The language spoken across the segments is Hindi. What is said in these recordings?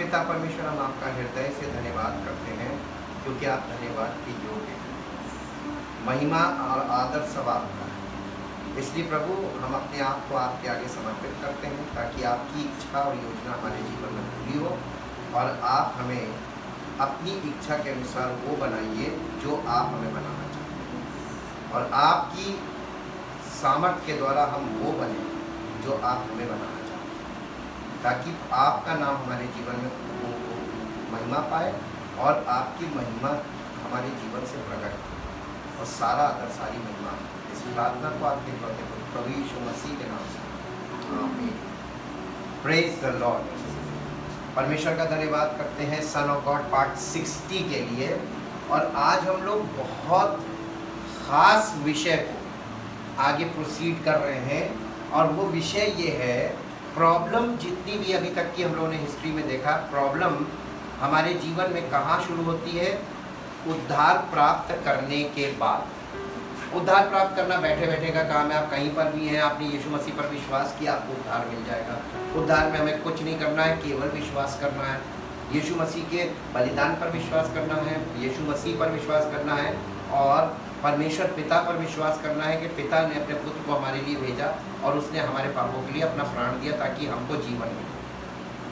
पिता परमेश्वर, हम आपका हृदय से धन्यवाद करते हैं क्योंकि आप धन्यवाद के योग्य हैं। महिमा और आदर सब आपका है। इसलिए प्रभु, हम अपने आप को आपके आगे समर्पित करते हैं ताकि आपकी इच्छा और योजना हमारे जीवन में पूरी हो और आप हमें अपनी इच्छा के अनुसार वो बनाइए जो आप हमें बनाना चाहते हैं, और आपकी सामर्थ्य के द्वारा हम वो बने जो आप हमें बनाना चाहते हैं, ताकि आपका नाम हमारे जीवन में महिमा पाए और आपकी महिमा हमारे जीवन से प्रकट हो, और सारा आदर सारी महिमा इस प्रार्थना को आपके प्रभु यीशु मसीह के नाम से आमीन। Praise the Lord. परमेश्वर का धन्यवाद करते हैं सन ऑफ गॉड पार्ट 60 के लिए। और आज हम लोग बहुत ख़ास विषय को आगे प्रोसीड कर रहे हैं, और वो विषय ये है, प्रॉब्लम जितनी भी अभी तक की हम लोगों ने हिस्ट्री में देखा, प्रॉब्लम हमारे जीवन में कहाँ शुरू होती है? उद्धार प्राप्त करने के बाद। उद्धार प्राप्त करना बैठे बैठे का काम है। आप कहीं पर भी हैं, आपने यीशु मसीह पर विश्वास किया, आपको उद्धार मिल जाएगा। उद्धार में हमें कुछ नहीं करना है, केवल विश्वास करना है। यीशु मसीह के बलिदान पर विश्वास करना है, यीशु मसीह पर विश्वास करना है, और परमेश्वर पिता पर विश्वास करना है कि पिता ने अपने पुत्र को हमारे लिए भेजा और उसने हमारे पापों के लिए अपना प्राण दिया ताकि हमको जीवन मिले,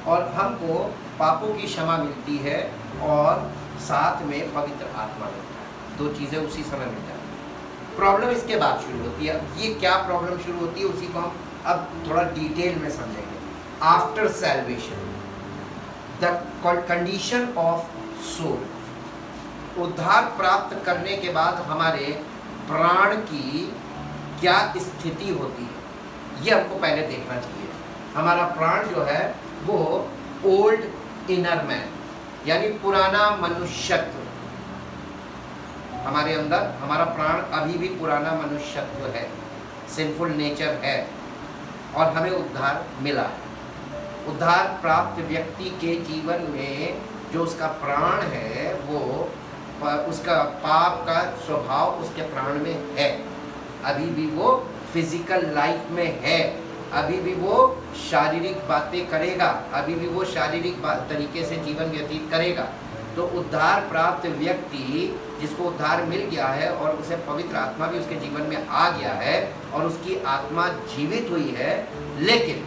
और हमको पापों की क्षमा मिलती है और साथ में पवित्र आत्मा मिलता है। दो चीज़ें उसी समय मिल जाती हैं। प्रॉब्लम इसके बाद शुरू होती है। ये क्या प्रॉब्लम शुरू होती है उसी को हम अब थोड़ा डिटेल में समझेंगे। After salvation the condition of soul. उद्धार प्राप्त करने के बाद हमारे प्राण की क्या स्थिति होती है, ये हमको पहले देखना चाहिए। हमारा प्राण जो है वो ओल्ड इनर मैन, यानी पुराना मनुष्यत्व, हमारे अंदर हमारा प्राण अभी भी पुराना मनुष्यत्व है, सिंफुल नेचर है, और हमें उद्धार मिला है। उद्धार प्राप्त व्यक्ति के जीवन में जो उसका प्राण है, वो उसका पाप का स्वभाव उसके प्राण में है, अभी भी वो फिजिकल लाइफ में है, अभी भी वो शारीरिक बातें करेगा, अभी भी वो शारीरिक तरीके से जीवन व्यतीत करेगा। तो उद्धार प्राप्त व्यक्ति जिसको उद्धार मिल गया है और उसे पवित्र आत्मा भी उसके जीवन में आ गया है और उसकी आत्मा जीवित हुई है, लेकिन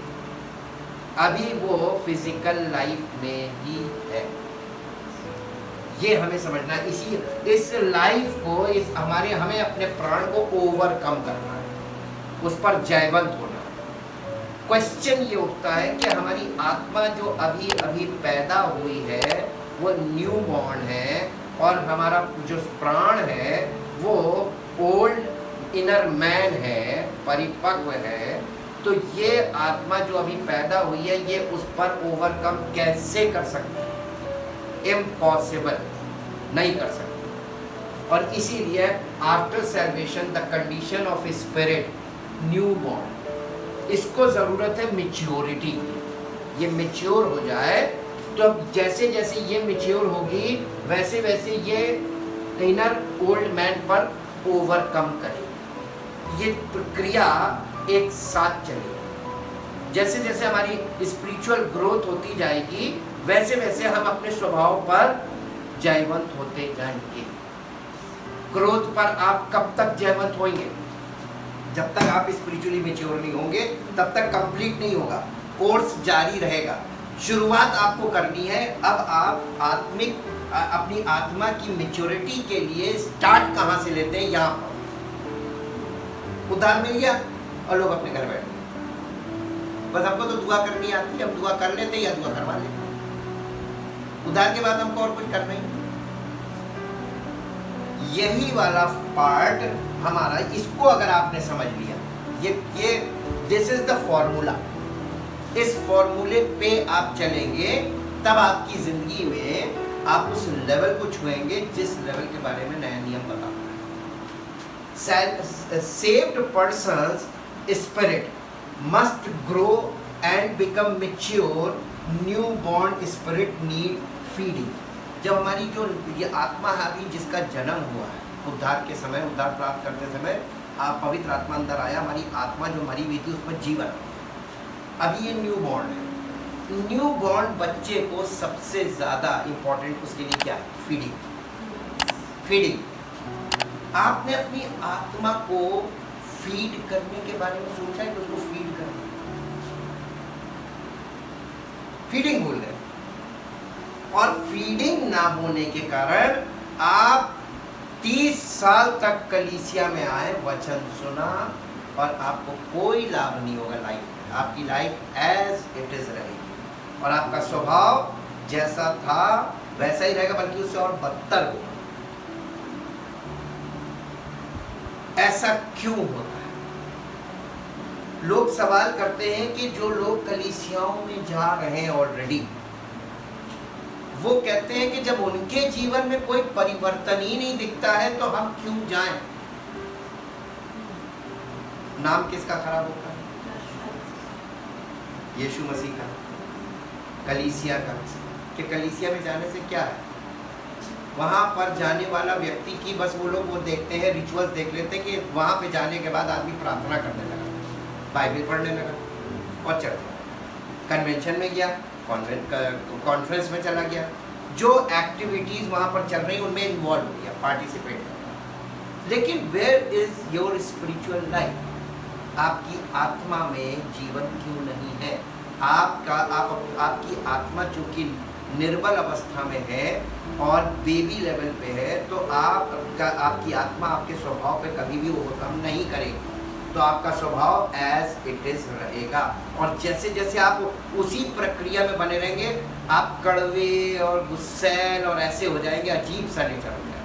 अभी वो फिजिकल लाइफ में ही है। ये हमें समझना है। इस लाइफ को हमें अपने प्राण को ओवरकम करना है, उस पर जयवंत होना है। क्वेश्चन ये उठता है कि हमारी आत्मा जो अभी अभी पैदा हुई है वो न्यू बॉर्न है, और हमारा जो प्राण है वो ओल्ड इनर मैन है, परिपक्व है। तो ये आत्मा जो अभी पैदा हुई है, ये उस पर ओवरकम कैसे कर सकती है? इम्पॉसिबल, नहीं कर सकती। और इसीलिए after salvation the condition of spirit new born, इसको ज़रूरत है मैच्योरिटी की। ये मैच्योर हो जाए तो अब जैसे जैसे ये मैच्योर होगी वैसे वैसे ये इनर ओल्ड मैन पर ओवरकम करे। ये प्रक्रिया एक साथ चलेगी। जैसे जैसे हमारी स्पिरिचुअल ग्रोथ होती जाएगी वैसे वैसे हम अपने स्वभाव पर जयवंत होते जाएंगे। ग्रोथ पर आप कब तक जयवंत होंगे? जब तक आप स्पिरिचुअली मैच्योर नहीं होंगे तब तक कंप्लीट नहीं होगा, कोर्स जारी रहेगा। शुरुआत आपको करनी है। अब आप अपनी आत्मा की मैच्योरिटी के लिए स्टार्ट कहाँ से लेते हैं? यहाँ पर उद्धार मिल गया और लोग अपने घर बैठ गए। बस हमको तो दुआ करनी आती है, हम दुआ कर लेते या दुआ करवा लेते। उद्धार के बाद हमको और कुछ करना ही। यही वाला पार्ट हमारा, इसको अगर आपने समझ लिया, ये दिस इज द फॉर्मूला। इस फॉर्मूले पे आप चलेंगे तब आपकी जिंदगी में आप उस लेवल को छुएंगे जिस लेवल के बारे में नया नियम बताता है। Saved persons spirit must grow and become mature. New born spirit need feeding. जब हमारी जो ये आत्मा है अभी जिसका जन्म हुआ है उद्धार के समय, उद्धार प्राप्त करते समय आप पवित्र आत्मा अंदर आया, हमारी आत्मा जो मरी हुई थी उसमें जीवन, अभी ये न्यू बॉर्न है। न्यू बॉर्न बच्चे को सबसे ज्यादा इंपॉर्टेंट उसके लिए क्या है? फीडिंग। आपने अपनी आत्मा को फीड करने के बारे में सोचा है कि उसको फीड करना? फीडिंग बोल रहे हैं। और फीडिंग ना होने के कारण आप 30 साल तक कलीसिया में आए, वचन सुना और आपको कोई लाभ नहीं होगा लाइफ में। आपकी लाइफ एज इट इज रहेगी और आपका स्वभाव जैसा था वैसा ही रहेगा, बल्कि उससे और बदतर होगा। ऐसा क्यों होता है? लोग सवाल करते हैं कि जो लोग कलीसियाओं में जा रहे हैं ऑलरेडी, वो कहते हैं कि जब उनके जीवन में कोई परिवर्तन ही नहीं दिखता है तो हम क्यों जाएं? नाम किसका खराब होता है? यीशु मसीह का, कलीसिया का। कि कलीसिया में जाने से क्या है? वहां पर जाने वाला व्यक्ति की बस वो लोग वो देखते हैं, रिचुअल्स देख लेते हैं कि वहां पे जाने के बाद आदमी प्रार्थना करने लगा, बाइबल पढ़ने लगा और चल गया। कन्वेंशन में गया, कॉन्फ्रेंस में चला गया, जो एक्टिविटीज वहां पर चल रही उनमें इन्वॉल्व हो गया, पार्टिसिपेट कर। लेकिन where is your spiritual life? आपकी आत्मा में जीवन क्यों नहीं है? आपकी आत्मा चूंकि निर्बल अवस्था में है और बेबी लेवल पे है, तो आपकी आत्मा आपके स्वभाव पे कभी भी ओवरकम नहीं करेगी। तो आपका स्वभाव एज इट इज रहेगा और जैसे जैसे आप उसी प्रक्रिया में बने रहेंगे, आप कड़वे और गुस्सैल और ऐसे हो जाएंगे, अजीब सा नेचर हो जाएगा।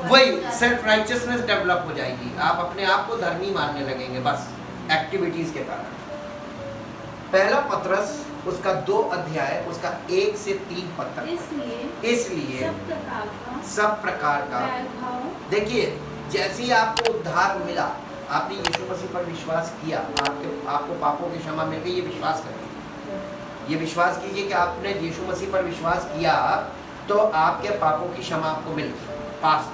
वही सेल्फ राइचियसनेस डेवलप हो जाएगी, आप अपने आप को धर्मी मानने लगेंगे बस एक्टिविटीज के कारण। पहला पत्रस उसका 2 अध्याय उसका 1 से 3 पद तक। इसलिए सब प्रकार का देखिए, जैसे ही आपको उद्धार मिला, आपने यीशु मसीह पर विश्वास किया, आपको पापों की क्षमा मिल गई, ये विश्वास करिए। ये विश्वास कीजिए कि आपने यीशु मसीह पर विश्वास किया तो आपके पापों की क्षमा आपको मिल गई पास्ट,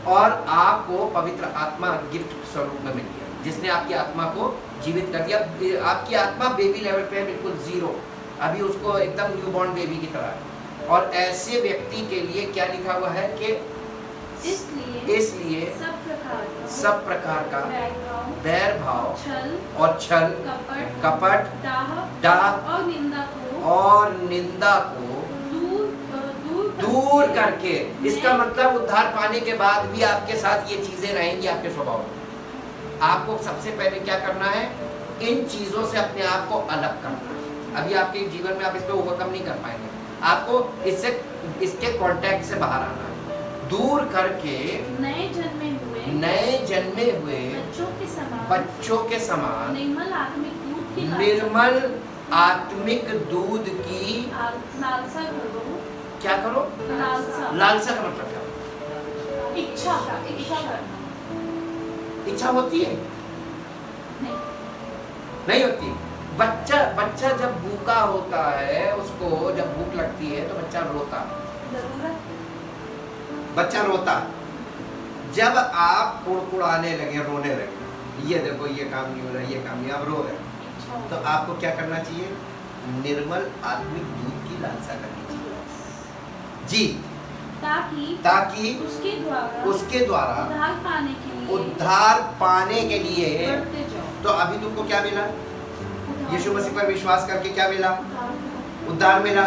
और आपको पवित्र आत्मा गिफ्ट स्वरूप में मिल गया, जिसने आपकी आत्मा को जीवित कर दिया। आपकी आत्मा बेबी लेवल पे है, बिल्कुल जीरो, अभी उसको एकदम न्यूबॉर्न बेबी की तरह है। और ऐसे व्यक्ति के लिए क्या लिखा हुआ है कि इसलिए सब प्रकार का बैर भाव और छल, कपट, डाह और निंदा को दूर करके, इसका मतलब उद्धार पाने के बाद भी आपके साथ ये चीजें रहेंगी आपके स्वभाव में। आपको सबसे पहले क्या करना है? इन चीजों से अपने आप को अलग करना है। अभी आपके जीवन में आप इस पे ओवरकम नहीं कर पाएंगे, आपको इसके कांटेक्ट से बाहर आना है, दूर करके नए जन्मे हुए बच्चों के समान निर्मल आत्मिक दूध की क्या करो? लालसा का मतलब क्या? इच्छा होती है? नहीं होती। बच्चा जब भूखा होता है, उसको जब भूख लगती है तो बच्चा रोता। जब आप कुड़कुड़ाने लगे, रोने लगे, ये देखो ये काम नहीं हो रहा, ये काम नहीं, आप रो रहे, तो आपको क्या करना चाहिए? निर्मल आत्मिक दूध की लालसा करनी चाहिए जी, ताकि उसके द्वारा उद्धार पाने के लिए। तो अभी तुमको क्या मिला? यीशु मसीह पर विश्वास करके क्या मिला? उद्धार मिला।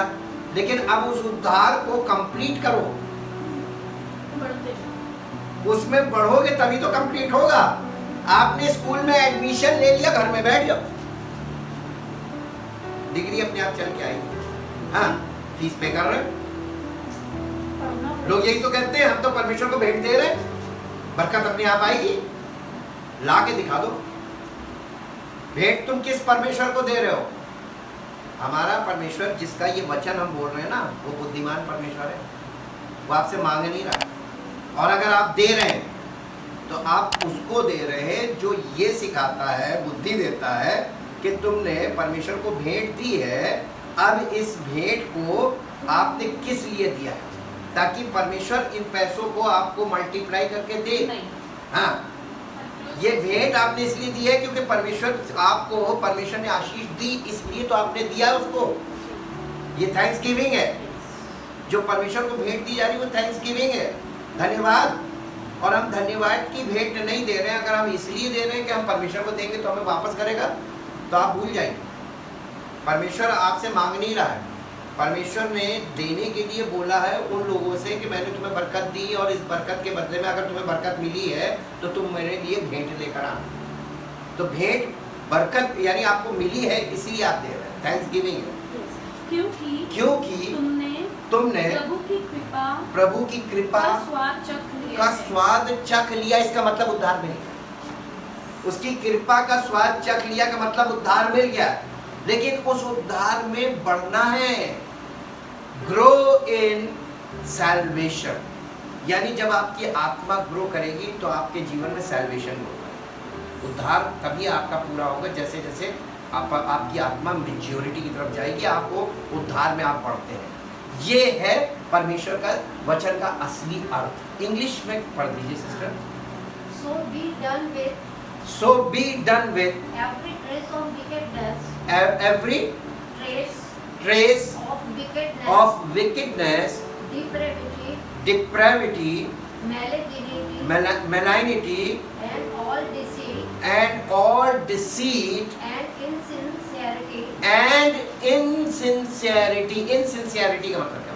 लेकिन अब उस उद्धार को कंप्लीट करो, उसमें बढ़ोगे तभी तो कंप्लीट होगा। आपने स्कूल में एडमिशन ले लिया, घर में बैठ जाओ, डिग्री अपने आप चल के आएगी। हाँ, फीस पे कर रहे, लोग यही तो कहते हैं, हम तो परमेश्वर को भेंट दे रहे, बरकत अपने आप आएगी। ला के दिखा दो भेंट तुम किस परमेश्वर को दे रहे हो। हमारा परमेश्वर, जिसका ये वचन हम बोल रहे हैं ना, वो बुद्धिमान परमेश्वर है, वो आपसे मांग नहीं रहा। और अगर आप दे रहे हैं तो आप उसको दे रहे हैं जो ये सिखाता है, बुद्धि देता है कि तुमने परमेश्वर को भेंट दी है। अब इस भेंट को आपने किस लिए दिया है? ताकि परमेश्वर इन पैसों को आपको मल्टीप्लाई करके दे। हाँ, ये भेंट आपने इसलिए दी है क्योंकि परमेश्वर आपको, परमेश्वर ने आशीष दी, इसलिए तो आपने दिया उसको। ये थैंक्स गिविंग है। जो परमेश्वर को भेंट दी जा रही है वो थैंक्स गिविंग है, धन्यवाद। और हम धन्यवाद की भेंट नहीं दे रहे हैं। अगर हम इसलिए दे रहे हैं कि हम परमेश्वर को देंगे तो हमें वापस करेगा, तो आप भूल जाएंगे। परमेश्वर आपसे मांग नहीं रहा है। परमेश्वर ने देने के लिए बोला है उन लोगों से कि मैंने तुम्हें बरकत दी, और इस बरकत के बदले में अगर तुम्हें बरकत मिली है तो तुम मेरे लिए भेंट लेकर आना। तो भेंट बरकत यानी आपको मिली है, इसीलिए आप दे रहे हैं, थैंक्स गिविंग है। क्योंकि तुमने प्रभु की कृपा का स्वाद चख लिया। इसका मतलब उद्धार मिल गया। उसकी कृपा का स्वाद चख लिया का मतलब उद्धार मिल गया। लेकिन उस उद्धार में बढ़ना है, ग्रो इन सैल्वेशन। यानी जब आपकी आत्मा ग्रो करेगी तो आपके जीवन में सैल्वेशन होगा। उद्धार तभी आपका पूरा होगा जैसे जैसे आपकी आत्मा मैच्योरिटी की तरफ जाएगी, आपको उद्धार में आप बढ़ते हैं। ये है परमेश्वर का वचन का असली अर्थ। इंग्लिश में पढ़ दीजिए sister. So be done with every trace of wickedness, depravity, malignity, and all deceit and insincerity। insincerity का मतलब क्या होता है?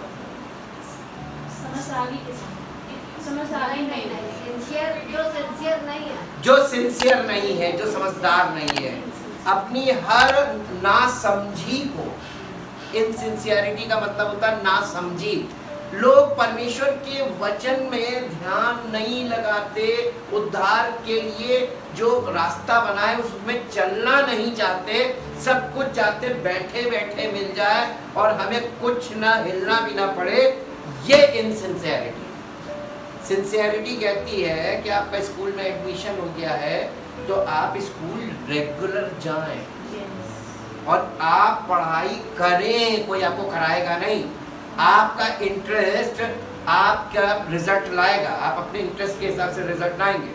जो सिंसियर नहीं है, जो समझदार नहीं है, अपनी हर नासमझी को। इनसिंसियरिटी का मतलब होता है नासमझी। लोग परमेश्वर के वचन में ध्यान नहीं लगाते, उद्धार के लिए जो रास्ता बना है उसमें चलना नहीं चाहते, सब कुछ चाहते बैठे बैठे मिल जाए और हमें कुछ ना हिलना भी ना पड़े। ये इनसिंसियरिटी। सिंसियरिटी कहती है कि आपका स्कूल में एडमिशन हो गया है तो आप स्कूल रेगुलर जाएं और आप पढ़ाई करें, कोई आपको कराएगा नहीं। आपका इंटरेस्ट आपका रिजल्ट लाएगा, आप अपने इंटरेस्ट के हिसाब से रिजल्ट लाएंगे।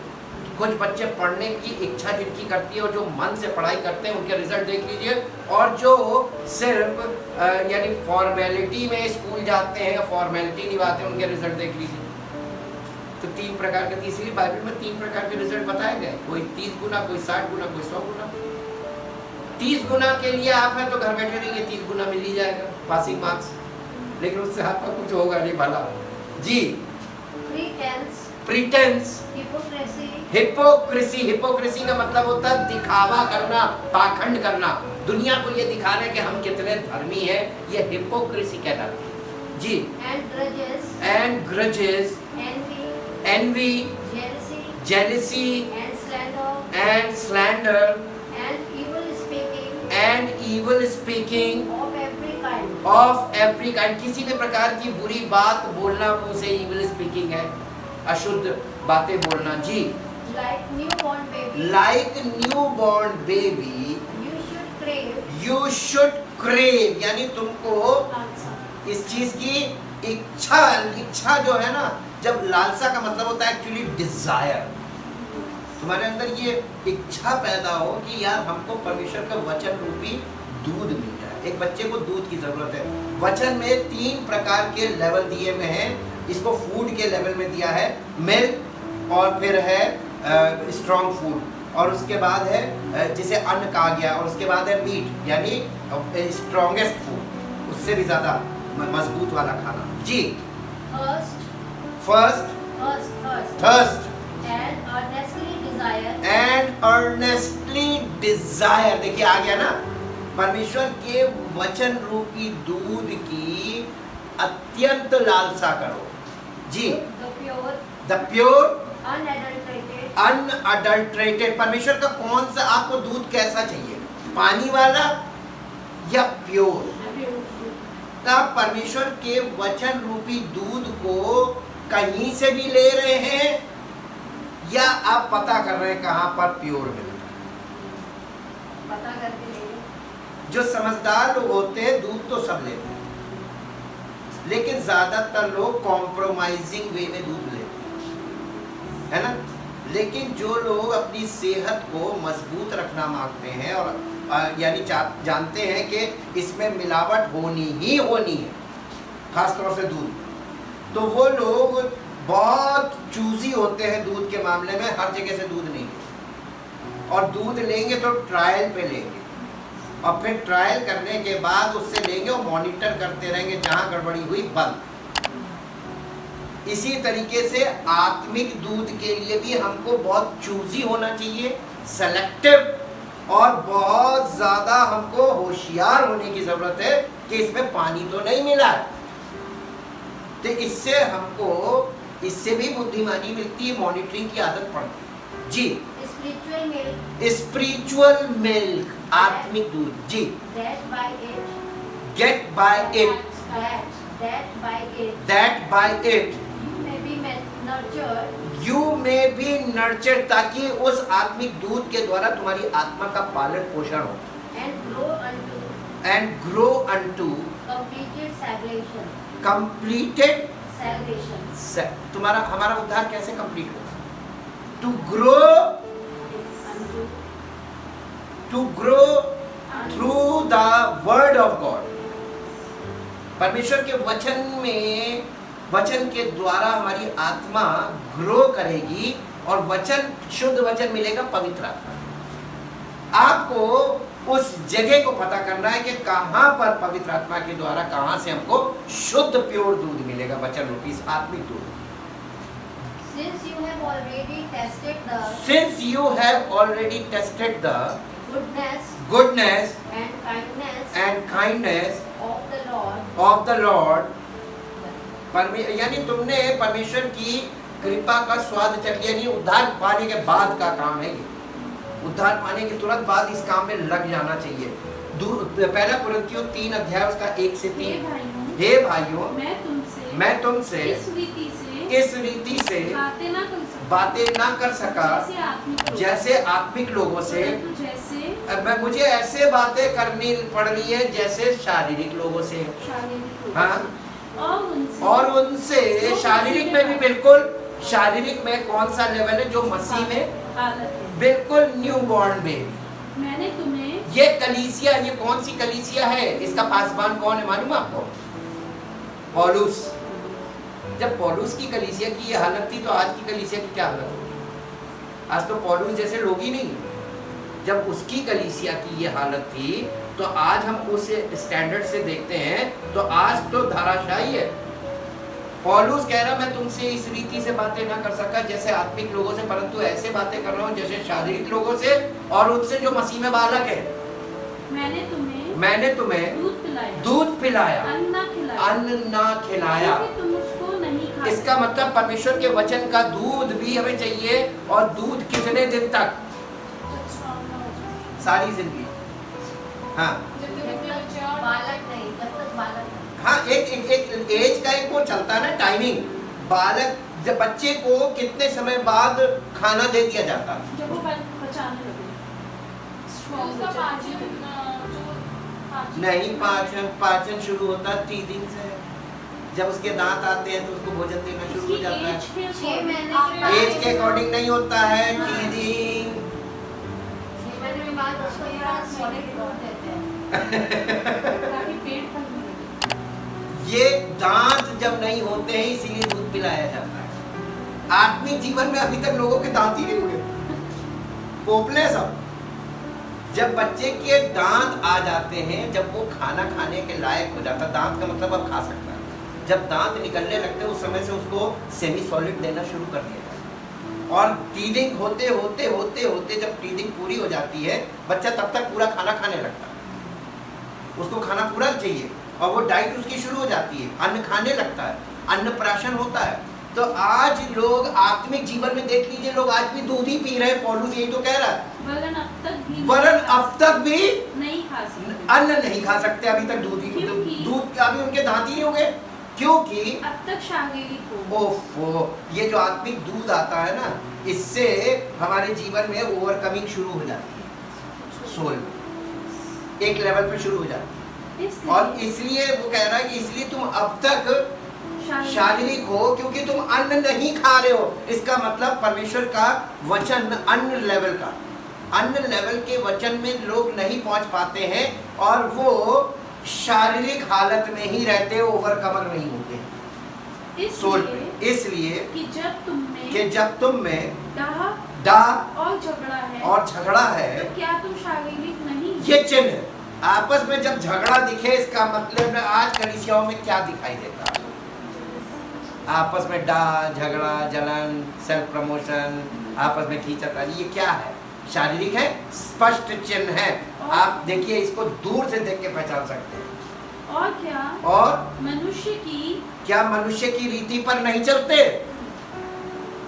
कुछ बच्चे पढ़ने की इच्छा जिनकी करती है और जो मन से पढ़ाई करते हैं उनके रिजल्ट देख लीजिए, और जो सिर्फ यानी फॉर्मेलिटी में स्कूल जाते हैं, फॉर्मेलिटी निभाते हैं, उनके रिजल्ट देख लीजिए। तो 3 प्रकार के, तीसरी बाइबल में 3 प्रकार के रिजल्ट बताए गए, कोई 30 गुना, कोई 60 गुना, कोई 100 गुना। 30 गुना के लिए आप हैं तो घर बैठे रहिए, 30 गुना मिल ही जाएगा पासिंग मार्क्स, लेकिन उससे आपका कुछ होगा नहीं भला जी। प्रीटेंस, हिपोक्रेसी। हिपोक्रेसी का मतलब होता है दिखावा करना, पाखंड करना, दुनिया को ये दिखाने कि हम कितने धर्मी हैं, ये हिपोक्रेसी कहलाती है जी। And grudges, envy, jealousy, and slander, and evil speaking of every kind। किसी भी प्रकार की बुरी बात बोलना मुंह से evil speaking है, अशुद्ध बातें बोलना जी। like newborn baby you should crave, यानी तुमको इस चीज की इच्छा जो है ना, जब लालसा का मतलब होता है एक्चुअली डिजायर, तुम्हारे अंदर ये इच्छा पैदा हो कि यार हमको परमेश्वर का वचन रूपी दूध मिल जाए। एक बच्चे को दूध की जरूरत है। वचन में 3 प्रकार के लेवल दिए हुए हैं। इसको फूड के लेवल में दिया है, मिल्क, और फिर है स्ट्रॉन्ग फूड, और उसके बाद है जिसे अन्न कहा गया, और उसके बाद है मीट यानी स्ट्रॉन्गेस्ट फूड, उससे भी ज्यादा मजबूत वाला खाना जी। First, thirst, and earnestly desire। देखिए आ गया ना, परमेश्वर के वचन रूपी दूध की अत्यंत लालसा करो जी। The pure, unadulterated। परमेश्वर का कौन सा आपको दूध कैसा चाहिए, पानी वाला या प्योर? तब परमेश्वर के वचन रूपी दूध को कहीं से भी ले रहे हैं या आप पता कर रहे हैं कहां पर प्योर मिलता है? पता करके ले। जो समझदार लोग होते हैं दूध तो सब लेते हैं, लेकिन ज्यादातर लोग कॉम्प्रोमाइजिंग वे में दूध लेते हैं, है ना। लेकिन जो लोग अपनी सेहत को मजबूत रखना मांगते हैं और यानी जानते हैं कि इसमें मिलावट होनी ही होनी है, खासतौर से दूध, तो वो लोग बहुत चूजी होते हैं दूध के मामले में, हर जगह से दूध नहीं लेंगे, और दूध लेंगे तो ट्रायल पे लेंगे, और फिर ट्रायल करने के बाद उससे लेंगे और मॉनिटर करते रहेंगे, जहाँ गड़बड़ी हुई बंद। इसी तरीके से आत्मिक दूध के लिए भी हमको बहुत चूजी होना चाहिए, सेलेक्टिव, और बहुत ज़्यादा हमको होशियार होने की ज़रूरत है कि इसमें पानी तो नहीं मिला है। तो इससे भी बुद्धिमानी मिलती है, मॉनिटरिंग की आदत पड़ती है। जी, Spiritual milk. स्पिरिचुअल मिल्क, आत्मिक दूध। जी, That by it. Get by it, That by it. That by it You may be nurtured. You may be nurture, ताकि उस आत्मिक दूध के द्वारा तुम्हारी आत्मा का पालन पोषण हो, And grow unto and grow unto completed salvation. Completed. Salvation. तुम्हारा हमारा उद्धार कैसे कंप्लीट होगा? To grow, Unto. To grow through the word of God. परमेश्वर के वचन में, वचन के द्वारा हमारी आत्मा ग्रो करेगी, और वचन, शुद्ध वचन मिलेगा पवित्र आत्मा। आपको उस जगह को पता करना है कि कहाँ पर पवित्र आत्मा के द्वारा, कहाँ से हमको शुद्ध प्योर दूध मिलेगा, वचन रूपी आत्मिक दूध। Since you have already tested the Since you have already tested the goodness goodness and kindness and kindness of the Lord, of the Lord, यानी तुमने परमेश्वर की कृपा का स्वाद चख लिया। यानी उद्धार पाने के बाद का काम है ये, उद्धार पाने के तुरंत बाद इस काम में लग जाना चाहिए। पहला कुरिन्थियों 3 अध्याय उसका 1 से 3। हे भाइयों, मैं तुमसे इस रीति से बातें ना कर सका जैसे आत्मिक लोगों से, मुझे ऐसे बातें करनी पड़ रही है जैसे शारीरिक लोगों से। हाँ, और उनसे शारीरिक में भी, बिल्कुल शारीरिक में कौन सा लेवल है? जो मसीह में बिल्कुल न्यू बॉर्न बेबी। मैंने तुम्हें, ये कलीसिया, ये कौन सी कलीसिया है? इसका पासबान कौन है मालूम आपको? पौलुस। जब पौलुस की कलीसिया की ये हालत थी, तो आज की कलीसिया की क्या हालत होगी? आज तो पौलुस जैसे लोग ही नहीं। जब उसकी कलीसिया की ये हालत थी, तो आज हम उस स्टैंडर्ड से देखते हैं तो आज तो धराशायी है। पौलुस कह रहा, मैं तुमसे इस रीति से बातें ना कर सका जैसे आत्मिक लोगों से, परंतु ऐसे बातें कर रहा हूँ जैसे शारीरिक लोगों से, और उनसे जो मसीह में बालक है। मैंने तुम्हें दूध पिलाया, अन्न ना खिलाया। तुम उसको नहीं खा। इसका मतलब परमेश्वर के वचन का दूध भी हमें चाहिए, और दूध कितने दिन तक? सारी जिंदगी। हाँ बालक नहीं, जब तक बालक नहीं। हाँ, एक एज का एक वो चलता है ना, टाइमिंग। बालक, जब बच्चे को कितने समय बाद खाना दे दिया जाता है? जब वो पचाने लगे। नहीं, पाचन शुरू होता है टीदिंग से। जब उसके दांत आते हैं तो उसको भोजन देना शुरू हो जाता है। 6 महीने एज के अकॉर्डिंग नहीं होता है टीदिंग। 6 महीने के बाद उसको सॉलिड फूड देते हैं ताकि पेट फल। ये दांत जब नहीं होते हैं इसीलिए दूध पिलाया जाता है। आत्मिक जीवन में अभी तक लोगों के दांत ही नहीं हुए, पोपले सब। जब बच्चे के दांत आ जाते हैं, जब वो खाना खाने के लायक हो जाता है, दांत का मतलब अब खा सकता है। जब दांत निकलने लगते हैं, उस समय से उसको सेमी सॉलिड देना शुरू कर दिया जाता है। और टीदिंग होते होते होते होते जब टीदिंग पूरी हो जाती है, बच्चा तब तक पूरा खाना खाने लगता है। उसको खाना पूरा चाहिए, और वो डाइट उसकी शुरू हो जाती है, अन्न खाने लगता है, अन्नप्राशन होता है। तो आज लोग आत्मिक जीवन में देख लीजिए, लोग आज भी दूध ही पी रहे हैं। पौलुस यही तो कह रहा है, वरन अब तक भी नहीं खा सकते, अन्न नहीं खा सकते अभी तक, दूध ही। दूध अभी उनके दांत ही नहीं हो गए, क्योंकि अब तक शारीरिक हो। ओफो, ये जो आत्मिक दूध आता है ना, इससे हमारे जीवन में ओवरकमिंग शुरू हो जाती है। सोल एक लेवल पे शुरू हो जाती है। और इसलिए वो कह रहा है कि इसलिए तुम अब तक शारीरिक हो, क्योंकि तुम अन्न नहीं खा रहे हो। इसका मतलब परमेश्वर का वचन अन्न लेवल का, अन्न लेवल के वचन में लोग नहीं पहुंच पाते हैं और वो शारीरिक हालत में ही रहते, ओवरकमर नहीं होते सोल पे। इसलिए कि जब तुम में डाह और झगड़ा है, तो क्या तुम शारीरिक नहीं? ये चिन्ह है। आपस में जब झगड़ा दिखे, इसका मतलब है आज कलीसियाओं में क्या दिखाई देता है? आपस में डाह, झगड़ा, जलन, सेल्फ प्रमोशन, आपस में खींचातानी, ये क्या है? शारीरिक है, स्पष्ट चिन्ह है। आप देखिए, इसको दूर से देख के पहचान सकते हैं। और क्या? और मनुष्य की रीति पर नहीं चलते,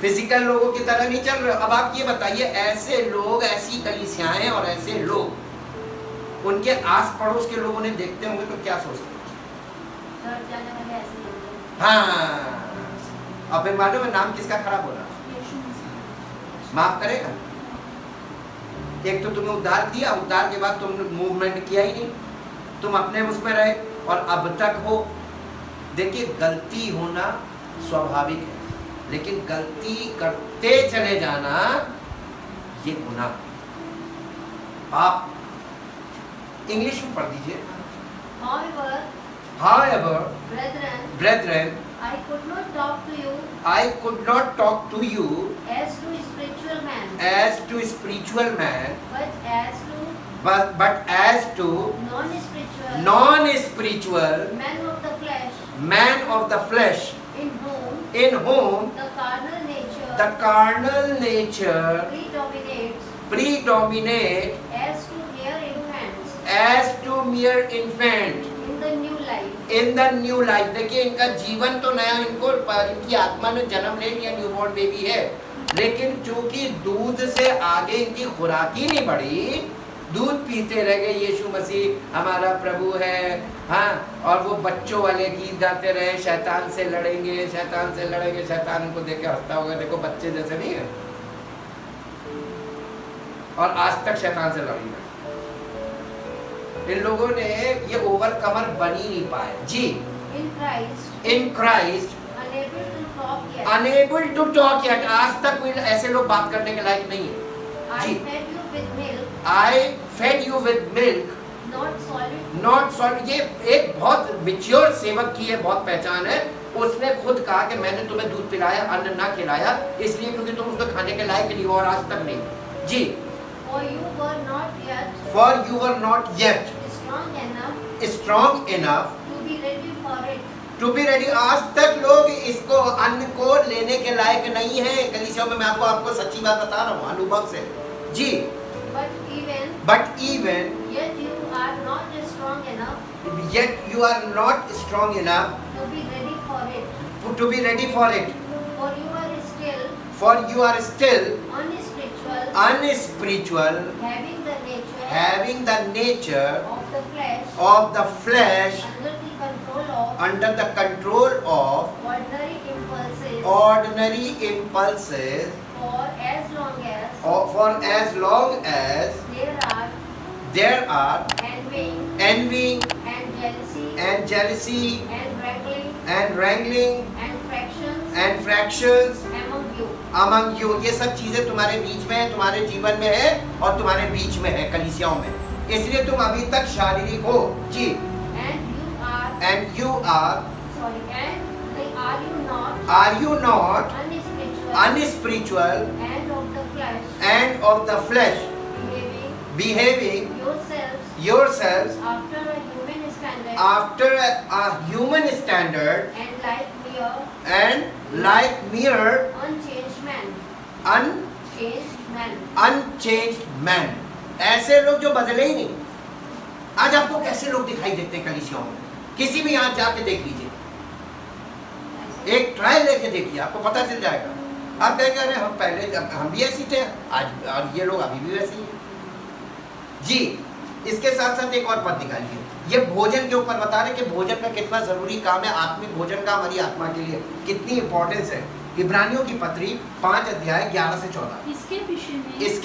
फिजिकल लोगों की तरह नहीं चल रहे। अब आप ये बताइए, ऐसे लोग, ऐसी कलीसियाएं और ऐसे लोग उनके आस पड़ोस के लोग उन्हें देखते होंगे तो क्या सोचते हैं? हाँ, अब फिर मालूम है नाम किसका खराब हो रहा? माफ करेगा। एक तो तुम्हें उद्धार दिया, उद्धार के बाद तुमने मूवमेंट किया ही नहीं, तुम अपने उसमें रहे और अब तक हो। देखिए, गलती होना स्वाभाविक है, लेकिन गलती करते चले जाना ये गुनाह। आप इंग्लिश में पढ़ दीजिए। However, brethren, I could not talk to you as to spiritual men, but as to non-spiritual men of the flesh, in whom the carnal nature predominates predominate as to mere infants as to mere infant in the new life. देखिए, इनका जीवन तो नया, इनकी आत्मा ने जन्म ले लिया, न्यूबॉर्न बेबी है, लेकिन चूंकि दूध से आगे इनकी खुराक ही नहीं बढ़ी, दूध पीते रह गए, यीशु मसीह हमारा प्रभु है, हाँ, और वो बच्चों वाले गीत गाते रहे, शैतान से लड़ेंगे, शैतान से लड़ेंगे। शैतान उनको देख के हंसता होगा, देखो बच्चे जैसे नहीं है, और आज तक शैतान से लड़ी। इन लोगों ने ये ओवरकमर बन ही नहीं पाए जी। In Christ unable to talk yet, आज तक कोई ऐसे लोग बात करने के लायक नहीं है जी। I fed you with milk, not solid। ये एक बहुत मैच्योर सेवक की है, बहुत पहचान है। उसने खुद कहा कि मैंने तुम्हें दूध पिलाया, अन्न ना खिलाया, इसलिए क्योंकि तुम उसको खाने के लायक नहीं हो, और आज तक नहीं जी। For you were not yet strong enough to be ready for it. आज तक लोग इसको, अन्न को लेने के लायक नहीं है कलीसिया में। मैं आपको सच्ची बात बता रहा हूँ अनुभव से जी। But even yet you are not strong enough to be ready for it. For you are still unspiritual, having the nature of the flesh under the control of ordinary impulses, for as long as there are envy and jealousy and wrangling and fractions among you। ये सब चीजें तुम्हारे बीच में है, तुम्हारे जीवन में है और तुम्हारे बीच में है कलीसियाओं में, इसलिए तुम अभी तक शारीरिक हो जी। And you are not unspiritual and of the flesh, behaving yourselves after a human standard and like mere unchanged man। ऐसे लोग जो बदले ही नहीं। आज आपको कैसे लोग दिखाई देते हैं कलीसियाओं में? किसी भी यहाँ जाके देख लीजिए, एक ट्रायल लेके देखिए, आपको पता चल जाएगा। आप कहेंगे अरे हम पहले हम भी ऐसे थे, आज और ये लोग अभी भी वैसे ही हैं जी। इसके साथ साथ एक और पद निकालिए, ये भोजन के ऊपर बता रहे कि भोजन का कितना जरूरी काम है, आत्मिक भोजन का हमारी आत्मा के लिए कितनी इंपॉर्टेंस है। इब्रानियों की पत्री 5 अध्याय 11 से 14। इसके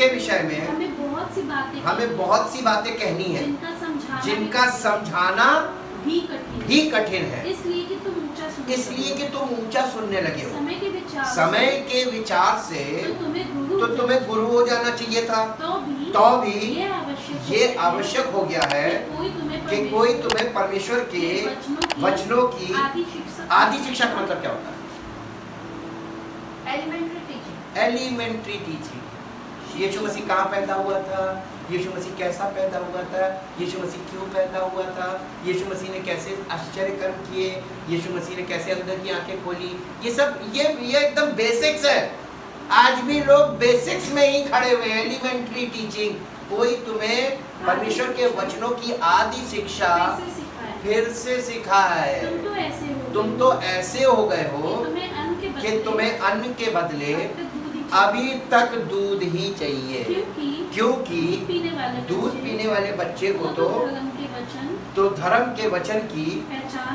विषय में हमें बहुत सी बातें कहनी है, जिनका समझाना भी कठिन है, इसलिए कि तुम ऊंचा इसलिए कि तुम ऊंचा सुनने लगे हो। समय के विचार समय के विचार से तो तुम्हें गुरु हो जाना चाहिए था। तो भी ये आवश्यक हो गया है कि कोई तुम्हें परमेश्वर के वचनों की आदि शिक्षा का मतलब क्या होता है? Elementary teaching. Elementary teaching. Yeshu Masih कहाँ पैदा हुआ था? यीशु मसीह कैसा पैदा हुआ था? यीशु मसीह क्यों पैदा हुआ था? यीशु मसीह ने कैसे आश्चर्य कर्म किए? यीशु मसीह ने कैसे अंदर की आंखें खोली? ये सब ये एकदम बेसिक्स है। आज भी लोग बेसिक्स में ही खड़े हुए हैं। Elementary teaching. कोई तुम्हें परमेश्वर के वचनों की आदि शिक्षा फिर से सिखाए। तुम तो ऐसे हो गए हो कि तुम्हें अन्न के बदले अभी तक दूध ही चाहिए, क्योंकि दूध पीने वाले बच्चे को तो धर्म के वचन की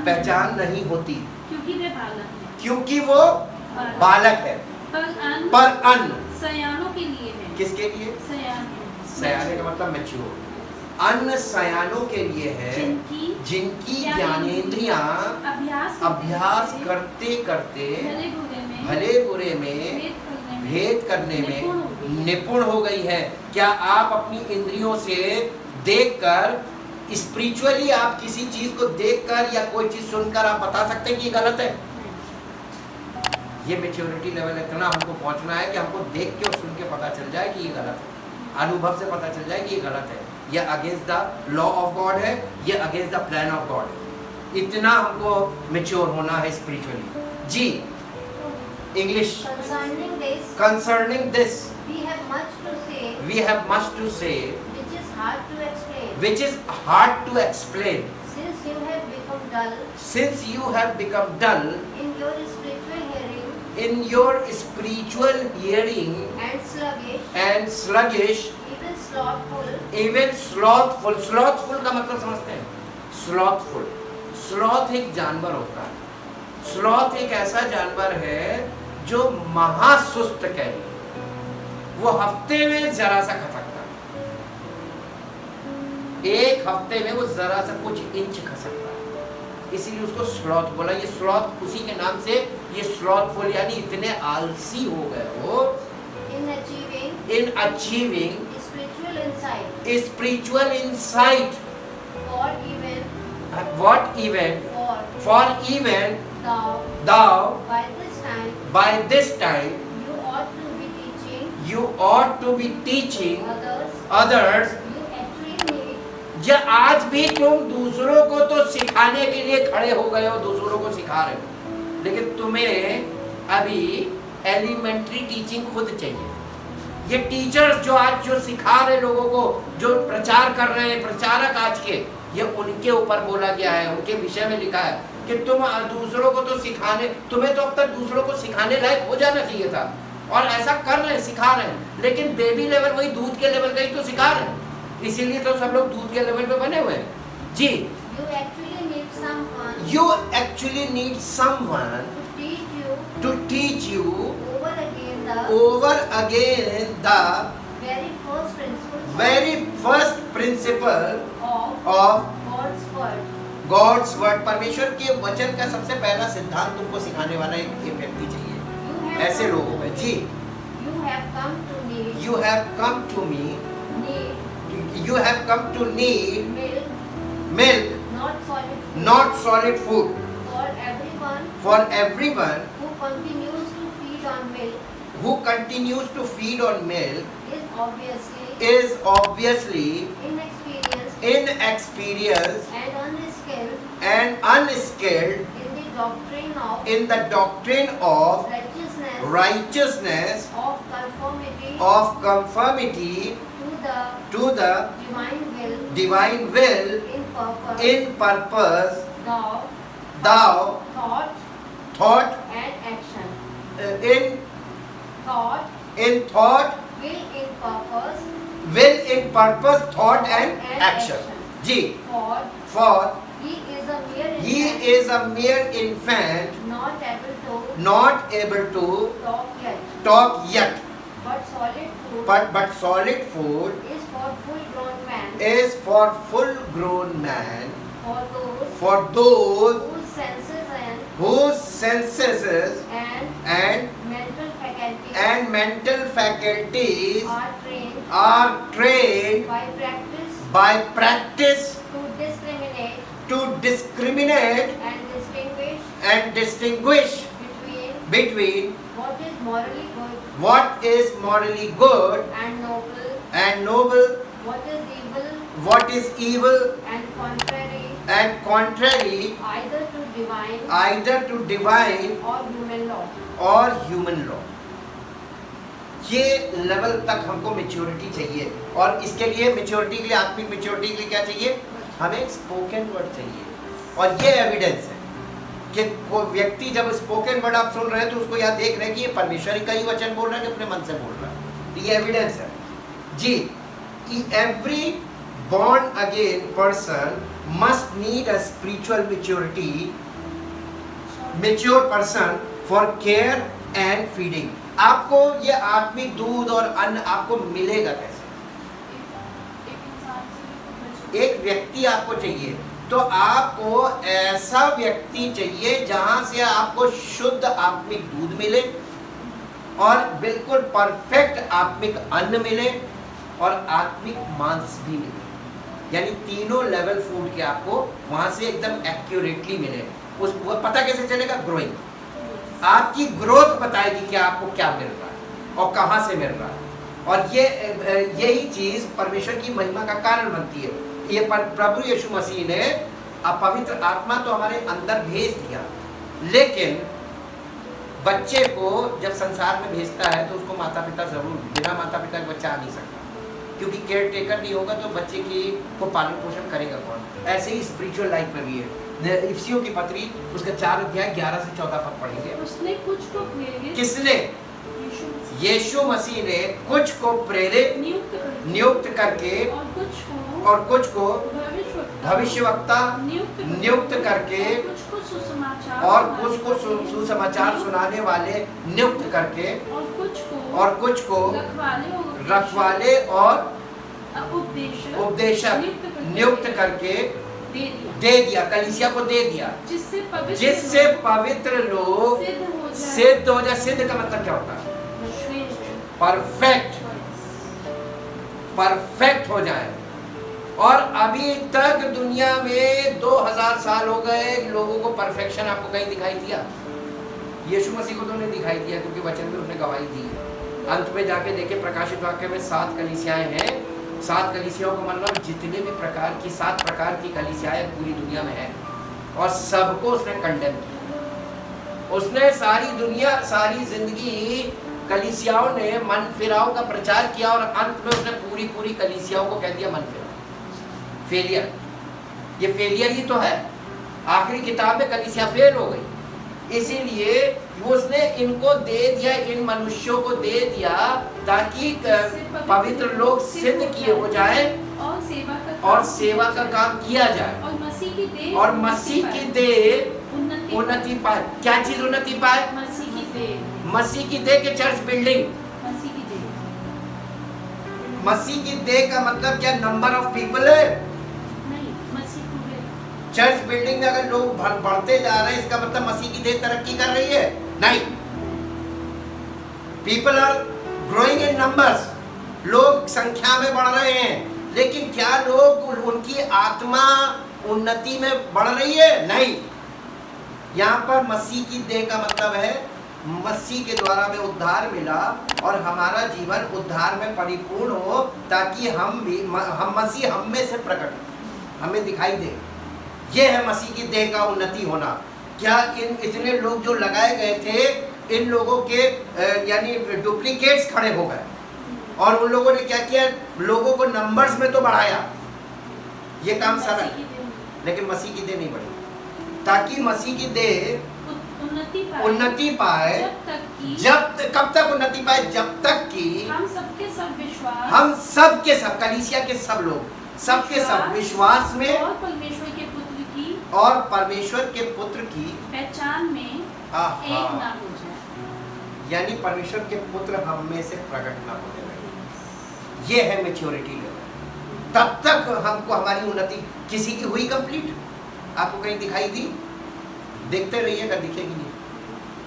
पहचान नहीं होती, क्योंकि वो बालक है। पर अन्न सयानों के लिए है। किसके लिए? सयाने का मतलब मैच्योर। अन्न सयानों के लिए है, जिनकी ज्ञानेंद्रियां अभ्यास करते करते भले बुरे में भेद करने में निपुण हो गई है। क्या आप अपनी इंद्रियों से देखकर, स्पिरिचुअली आप किसी चीज को देखकर या कोई चीज सुनकर आप बता सकते हैं कि ये गलत है? ये मैच्योरिटी लेवल इतना हमको पहुंचना है कि हमको देख के और सुन के पता चल जाए कि ये गलत है, अनुभव से पता चल जाए कि ये गलत है, ये against the law of God है, ये against the plan of God है। इतना हमको मैच्योर होना है स्पिरिचुअली। जी, English. Concerning this, we have much to say, which is hard to explain. since you have become dull Since you have become dull in your spiritual hearing in your spiritual hearing and sluggish, even slothful. Slothful का मतलब समझते हैं? Slothful. Sloth एक जानवर होता है। Sloth एक ऐसा जानवर है जो महासुस्त कहते, वो हफ्ते में जरा सा खसकता है। एक हफ्ते में वो जरा सा कुछ इंच खसकता है, इसीलिए उसको स्लॉथ बोला। ये स्लॉथ उसी के नाम से ये स्लॉथफुल, यानी इतने आलसी हो गए हो in achieving spiritual insight for even thou by this time you ought to be teaching others. या आज भी तुम दूसरों को तो सिखाने के लिए खड़े हो गए हो, दूसरों को सिखा रहे हो, लेकिन तुम्हें अभी एलिमेंट्री टीचिंग खुद चाहिए। ये टीचर्स जो आज जो सिखा रहे लोगों को, जो प्रचार कर रहे हैं, प्रचारक आज के, ये उनके ऊपर बोला गया है, उनके विषय में लिखा है कि तुम दूसरों को तो सिखाने, तुम्हें तो अब तक दूसरों को सिखाने लायक हो जाना चाहिए था, और ऐसा कर रहे हैं, सिखा रहे हैं, लेकिन बेबी लेवल, वही दूध के लेवल का ही तो सिखा रहे हैं। इसीलिए तो सब लोग दूध के लेवल पे बने हुए हैं। जी, you actually need someone to teach you over again the very first principle of God's word. परमेश्वर के वचन का सबसे पहला सिद्धांत तुमको सिखाने वाला एक व्यक्ति चाहिए, ऐसे लोगों में। जी, you have come to me, you have come to need milk, not solid food. For everyone who continues to feed on milk is obviously inexperienced and unskilled in the doctrine of righteousness, of conformity to the divine will in purpose, thou thought and action. in thought, will in purpose, thought and action. जी, for he is a mere infant, not able to talk yet, but solid food is for full grown man, for those whose senses and and mental faculties are trained by practice by practice to discriminate and distinguish between between what is morally good and noble, what is evil and contrary either to divine or human law. ये लेवल तक हमको मेच्योरिटी चाहिए, और इसके लिए मेच्योरिटी के लिए, आत्मिक मेच्योरिटी के लिए क्या चाहिए? हमें स्पोकन वर्ड चाहिए। और ये एविडेंस है कि वो व्यक्ति जब स्पोकन वर्ड आप सुन रहे हैं तो उसको यह देख रहे हैं कि ये परमेश्वर ही का ही वचन बोल रहा है कि अपने मन से बोल रहा है। तो ये एविडेंस है जी। Every born again person must need a spiritual mature person for care and feeding. आपको ये आत्मिक दूध और अन्न आपको मिलेगा कैसे? एक व्यक्ति आपको चाहिए, तो आपको ऐसा व्यक्ति चाहिए जहां से आपको शुद्ध आत्मिक दूध मिले और बिल्कुल परफेक्ट आत्मिक अन्न मिले और आत्मिक मांस भी मिले। यानी तीनों लेवल फूड के आपको वहां से एकदम एक्यूरेटली मिले। उस वो पता कैसे चलेगा? ग्रोइंग। आपकी ग्रोथ बताएगी कि आपको क्या मिल रहा है और कहां से मिल रहा है। और यही चीज परमेश्वर की महिमा का कारण बनती है। ये प्रभु यीशु मसीह ने पवित्र आत्मा तो हमारे अंदर भेज दिया, लेकिन बच्चे को जब संसार में भेजता है तो उसको माता पिता जरूर, बिना माता पिता के बच्चा आ नहीं सकता, क्योंकि केयर टेकर नहीं होगा तो बच्चे की को पालन पोषण करेगा कौन। ऐसे ही स्पिरिचुअल लाइफ में भी है। इफिसियों की पत्री उसका 4 अध्याय 11 से 14 पद पढ़ेंगे। उसने कुछ को प्रेरित, किसने? यीशु मसीह ने कुछ को प्रेरित नियुक्त करके और कुछ को भविष्यवक्ता नियुक्त करके और कुछ को सुसमाचार सुनाने वाले नियुक्त करके और कुछ को रखवाले और उपदेशक नियुक्त करके दे दिया, कलीसिया को दे दिया, जिससे पवित्र लोग सिद्ध हो जाए। सिद्ध का मतलब क्या होता है? परफेक्ट हो जाए। और अभी तक दुनिया में 2000 साल हो गए, लोगों को परफेक्शन आपको कहीं दिखाई दिया? यीशु मसीह को तो नहीं दिखाई दिया, क्योंकि वचन में उसने गवाही दी है। अंत में जाके देखे प्रकाशित वाक्य में 7 कलीसियाएं हैं। 7 कलीसियाओं का मतलब जितने भी प्रकार की 7 प्रकार की कलीसियाएं पूरी दुनिया में हैं, और सबको उसने कंडेम किया। उसने सारी दुनिया, सारी जिंदगी कलीसियाओं ने मन फिराव का प्रचार किया, और अंत में उसने पूरी कलीसियाओं को कह दिया मन फिराव, फेलियर। ये फेलियर ही तो है। आखिरी किताब में कलीसिया फेल हो गई, इसीलिए उसने इनको दे दिया, इन मनुष्यों को दे दिया, ताकि पवित्र लोग सिद्ध किए हो जाए और सेवा का काम किया जाए, और मसीह की देह उन्नति पाए। क्या चीज उन्नति पाए? मसीह की देह के चर्च बिल्डिंग। मसीह की देह का मतलब क्या? नंबर ऑफ पीपल है। चर्च बिल्डिंग में अगर लोग बढ़ते जा रहे हैं, इसका मतलब मसीह की देह तरक्की कर रही है? नहीं। People are growing in numbers, लोग संख्या में बढ़ रहे हैं, लेकिन क्या लोग, उनकी आत्मा उन्नति में बढ़ रही है? नहीं। यहाँ पर मसीह की देह का मतलब है मसीह के द्वारा हमें उद्धार मिला और हमारा जीवन उद्धार में परिपूर्ण हो, ताकि हम मसीह हम में से प्रकट, हमें दिखाई दे। ये है मसीह की देह का उन्नति होना। क्या इन इतने लोग जो लगाए गए थे, इन लोगों के यानी डुप्लीकेट्स खड़े हो गए, और उन लोगों ने क्या किया? लोगों को नंबर्स में तो बढ़ाया, ये काम सारा, लेकिन मसीह की देह नहीं बढ़ी, ताकि मसीह की देह उन्नति पाए। कब तक उन्नति पाए? जब तक कि हम सबके सब कलीसिया के सब लोग सबके सब विश्वास में और परमेश्वर के पुत्र की पहचान में एक ना हो जाए। यानी परमेश्वर के पुत्र हम में से प्रकट ना होने लगे। ये है मैच्योरिटी लेवल। तब तक हमको हमारी उन्नति किसी की हुई कंप्लीट? आपको कहीं दिखाई दी? देखते रहिएगा, दिखेगी नहीं।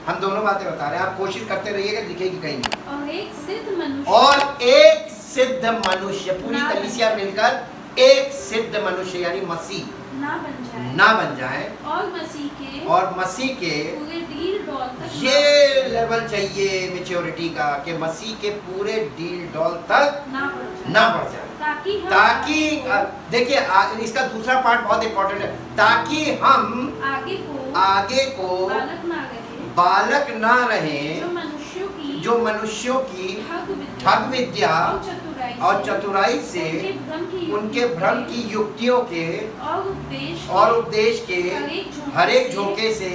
हम दोनों बातें बता रहे हैं, आप कोशिश करते रहिएगा, दिखेगी कहीं नहीं। और एक सिद्ध मनुष्य, और एक सिद्ध मनुष्य, पूरी ना कलीसिया मिलकर एक सिद्ध मनुष्य यानी मसीह ना बन जाए ना बन जाए, और मसीह के पूरे डील डॉल तक ये लेवल चाहिए मैच्योरिटी का कि मसीह के पूरे डील डॉल तक ना बढ़ जाए, ताकि देखिए इसका दूसरा पार्ट बहुत इंपॉर्टेंट है, ताकि हम आगे को बालक ना रहे, जो मनुष्यों की ठग विद्या और चतुराई से उनके भ्रम की युक्तियों के और उपदेश के हर एक झोंके से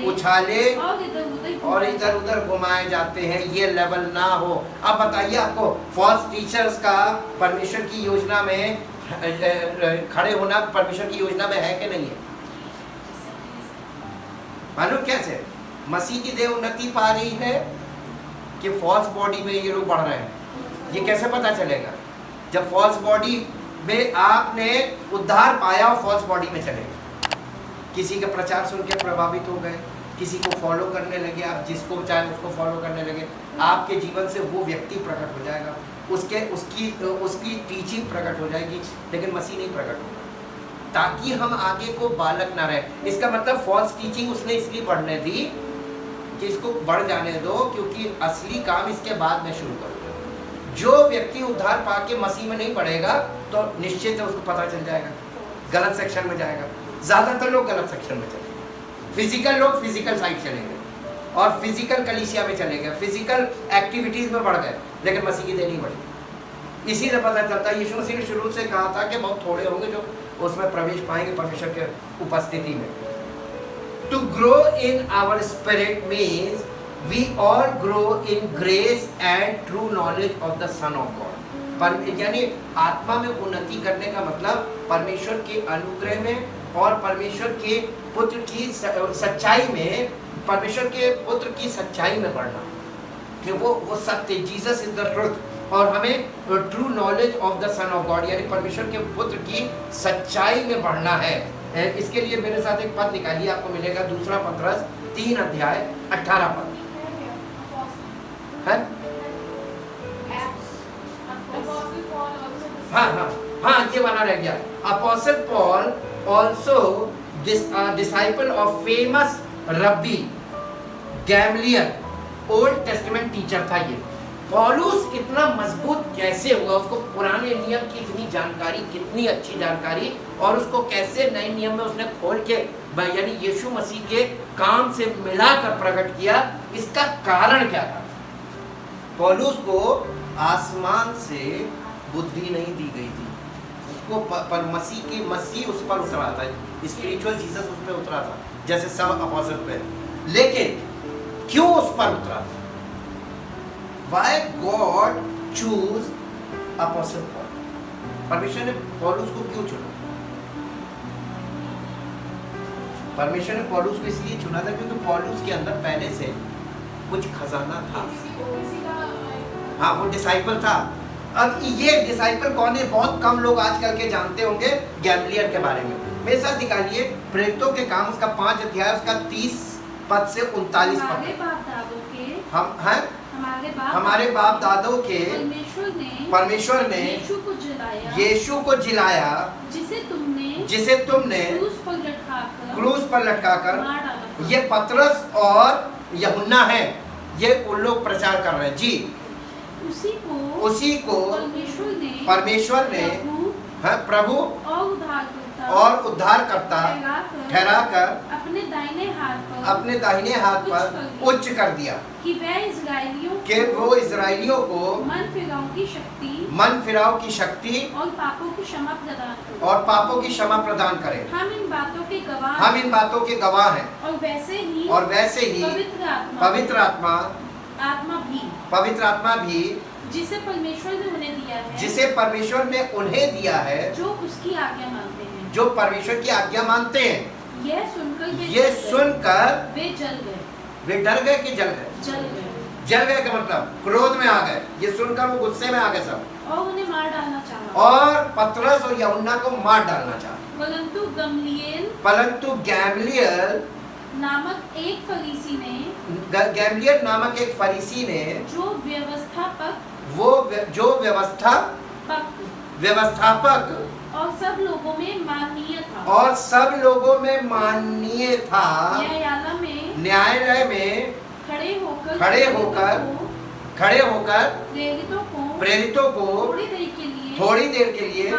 उछाले और इधर उधर घुमाए जाते हैं, ये लेवल ना हो। अब बताइए आपको फॉल्स टीचर्स का परमेश्वर की योजना में खड़े होना परमेश्वर की योजना में है कि नहीं है? मालूम कैसे मसीह की देह उन्नति पा रही है कि फॉल्स बॉडी में ये लोग बढ़ रहे हैं? ये कैसे पता चलेगा? जब फॉल्स बॉडी में आपने उद्धार पाया और फॉल्स बॉडी में चले गए, किसी का प्रचार सुन के प्रभावित हो गए, किसी को फॉलो करने लगे, आप जिसको चाहे उसको फॉलो करने लगे, आपके जीवन से वो व्यक्ति प्रकट हो जाएगा, उसकी टीचिंग प्रकट हो जाएगी, लेकिन मसीह नहीं प्रकट होगा, ताकि हम आगे को बालक ना रहे। इसका मतलब फॉल्स टीचिंग उसने इसलिए बढ़ने दी कि इसको बढ़ जाने दो, क्योंकि असली काम इसके बाद में शुरू करो। जो व्यक्ति उद्धार पाके मसीह में नहीं बढ़ेगा तो निश्चित है उसको पता चल जाएगा, गलत सेक्शन में जाएगा। ज़्यादातर लोग गलत सेक्शन में चलेंगे, फिजिकल लोग फिजिकल साइड चलेंगे और फिजिकल कलीसिया में चले गए, फिजिकल एक्टिविटीज़ में बढ़ गए, लेकिन मसीह की देह नहीं बढ़ी। इसी से पता चलता है, यीशु मसीह ने शुरू से कहा था कि बहुत थोड़े होंगे जो उसमें प्रवेश पाएंगे परमेश्वर के उपस्थिति में। To grow in our spirit means we all grow in grace and true knowledge of the Son of God. यानी आत्मा में उन्नति करने का मतलब परमेश्वर के अनुग्रह में और परमेश्वर के पुत्र की सच्चाई में, परमेश्वर के पुत्र की सच्चाई में बढ़ना, कि वो सत्य, जीसस इज द ट्रुथ, और हमें true knowledge of the son of God यानी परमेश्वर के पुत्र की सच्चाई में बढ़ना है। इसके लिए मेरे साथ एक पद निकालिए, आपको मिलेगा दूसरा पत्रस 3 अध्याय 18 पद है। हाँ ये बना रह गया। Apostle Paul also disciple of famous rabi गैमलियल, old testament teacher था ये। पौलुस इतना मजबूत कैसे हुआ, उसको पुराने नियम की इतनी जानकारी, कितनी अच्छी जानकारी, और उसको कैसे नए नियम में उसने खोल के यानी यीशु मसीह के काम से मिलाकर प्रकट किया, इसका कारण क्या था? पौलुस को आसमान से बुद्धि नहीं दी गई थी, उसको पर मसीह उस पर उतरा था, स्पिरिचुअल जीसस उस पर उतरा था जैसे सब अपोस्टल पे। लेकिन क्यों उस पर उतरा? Why God choose Apostle Paul? परमेश्वर ने पौलुस को क्यों चुना? परमेश्वर ने पौलुस को इसलिए चुना था क्योंकि पौलुस के अंदर पहले से कुछ खजाना था। हाँ, वो डिसाइपल था। अब ये डिसाइपल कौन है? बहुत कम लोग आजकल के जानते होंगे गैमलियल के बारे में। मेरे साथ निकालिए प्रेरितों के काम उसका 5 अध्याय उसका 30 पद से 39 पद। हमारे बाप दादों के परमेश्वर ने यीशु को जिलाया, जिसे तुमने क्रूस पर लटकाकर, ये पतरस और यूहन्ना है, ये उन लोग प्रचार कर रहे हैं जी। उसी को परमेश्वर ने प्रभु और उद्धारकर्ता ठहराकर अपने दाहिने हाथ पर उच्च कर दिया कि वो इजराइलियों को मन फिराव की शक्ति और पापों की क्षमा प्रदान करे। हम इन बातों के गवाह हैं। और वैसे ही पवित्र आत्मा भी जिसे परमेश्वर ने उन्हें दिया है, जो उसकी आज्ञा मानते हैं, जो परमेश्वर की आज्ञा मानते हैं। ये सुनकर वे डर गए कि जल गए का मतलब क्रोध में आ गए। ये सुनकर वो गुस्से में आ गए सब, और उन्हें मार डालना चाहा, और पतरस और यूहन्ना को मार डालना चाहा। परंतु गैमलियल नामक एक फरीसी ने, गैमलियल नामक एक फरीसी ने, जो व्यवस्थापक जो व्यवस्थापक और सब लोगों में माननीय था, और सब लोगों में माननीय था, न्यायालय में खड़े होकर प्रेरितों को थोड़ी देर के लिए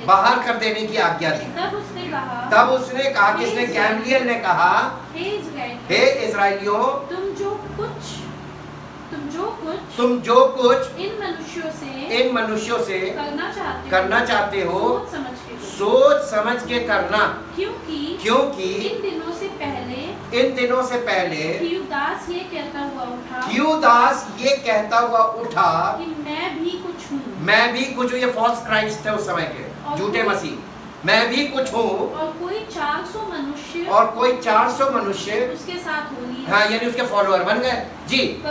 बाहर कर देने की आज्ञा दी। तब उसने कहा, किसने? गैमलियल ने कहा, हे इस्राएलियों, तुम जो कुछ इन मनुष्यों से करना चाहते हो, सोच समझ के करना, क्योंकि इन दिनों से पहले थियूदास ये कहता हुआ उठा कि मैं भी कुछ हूँ। ये फॉल्स क्राइस्ट थे उस समय के, झूठे मसीह। मैं भी कुछ हूँ, और कोई 400 मनुष्य उसके साथ हो लिए, हाँ, यानी उसके फॉलोअर बन गए जी।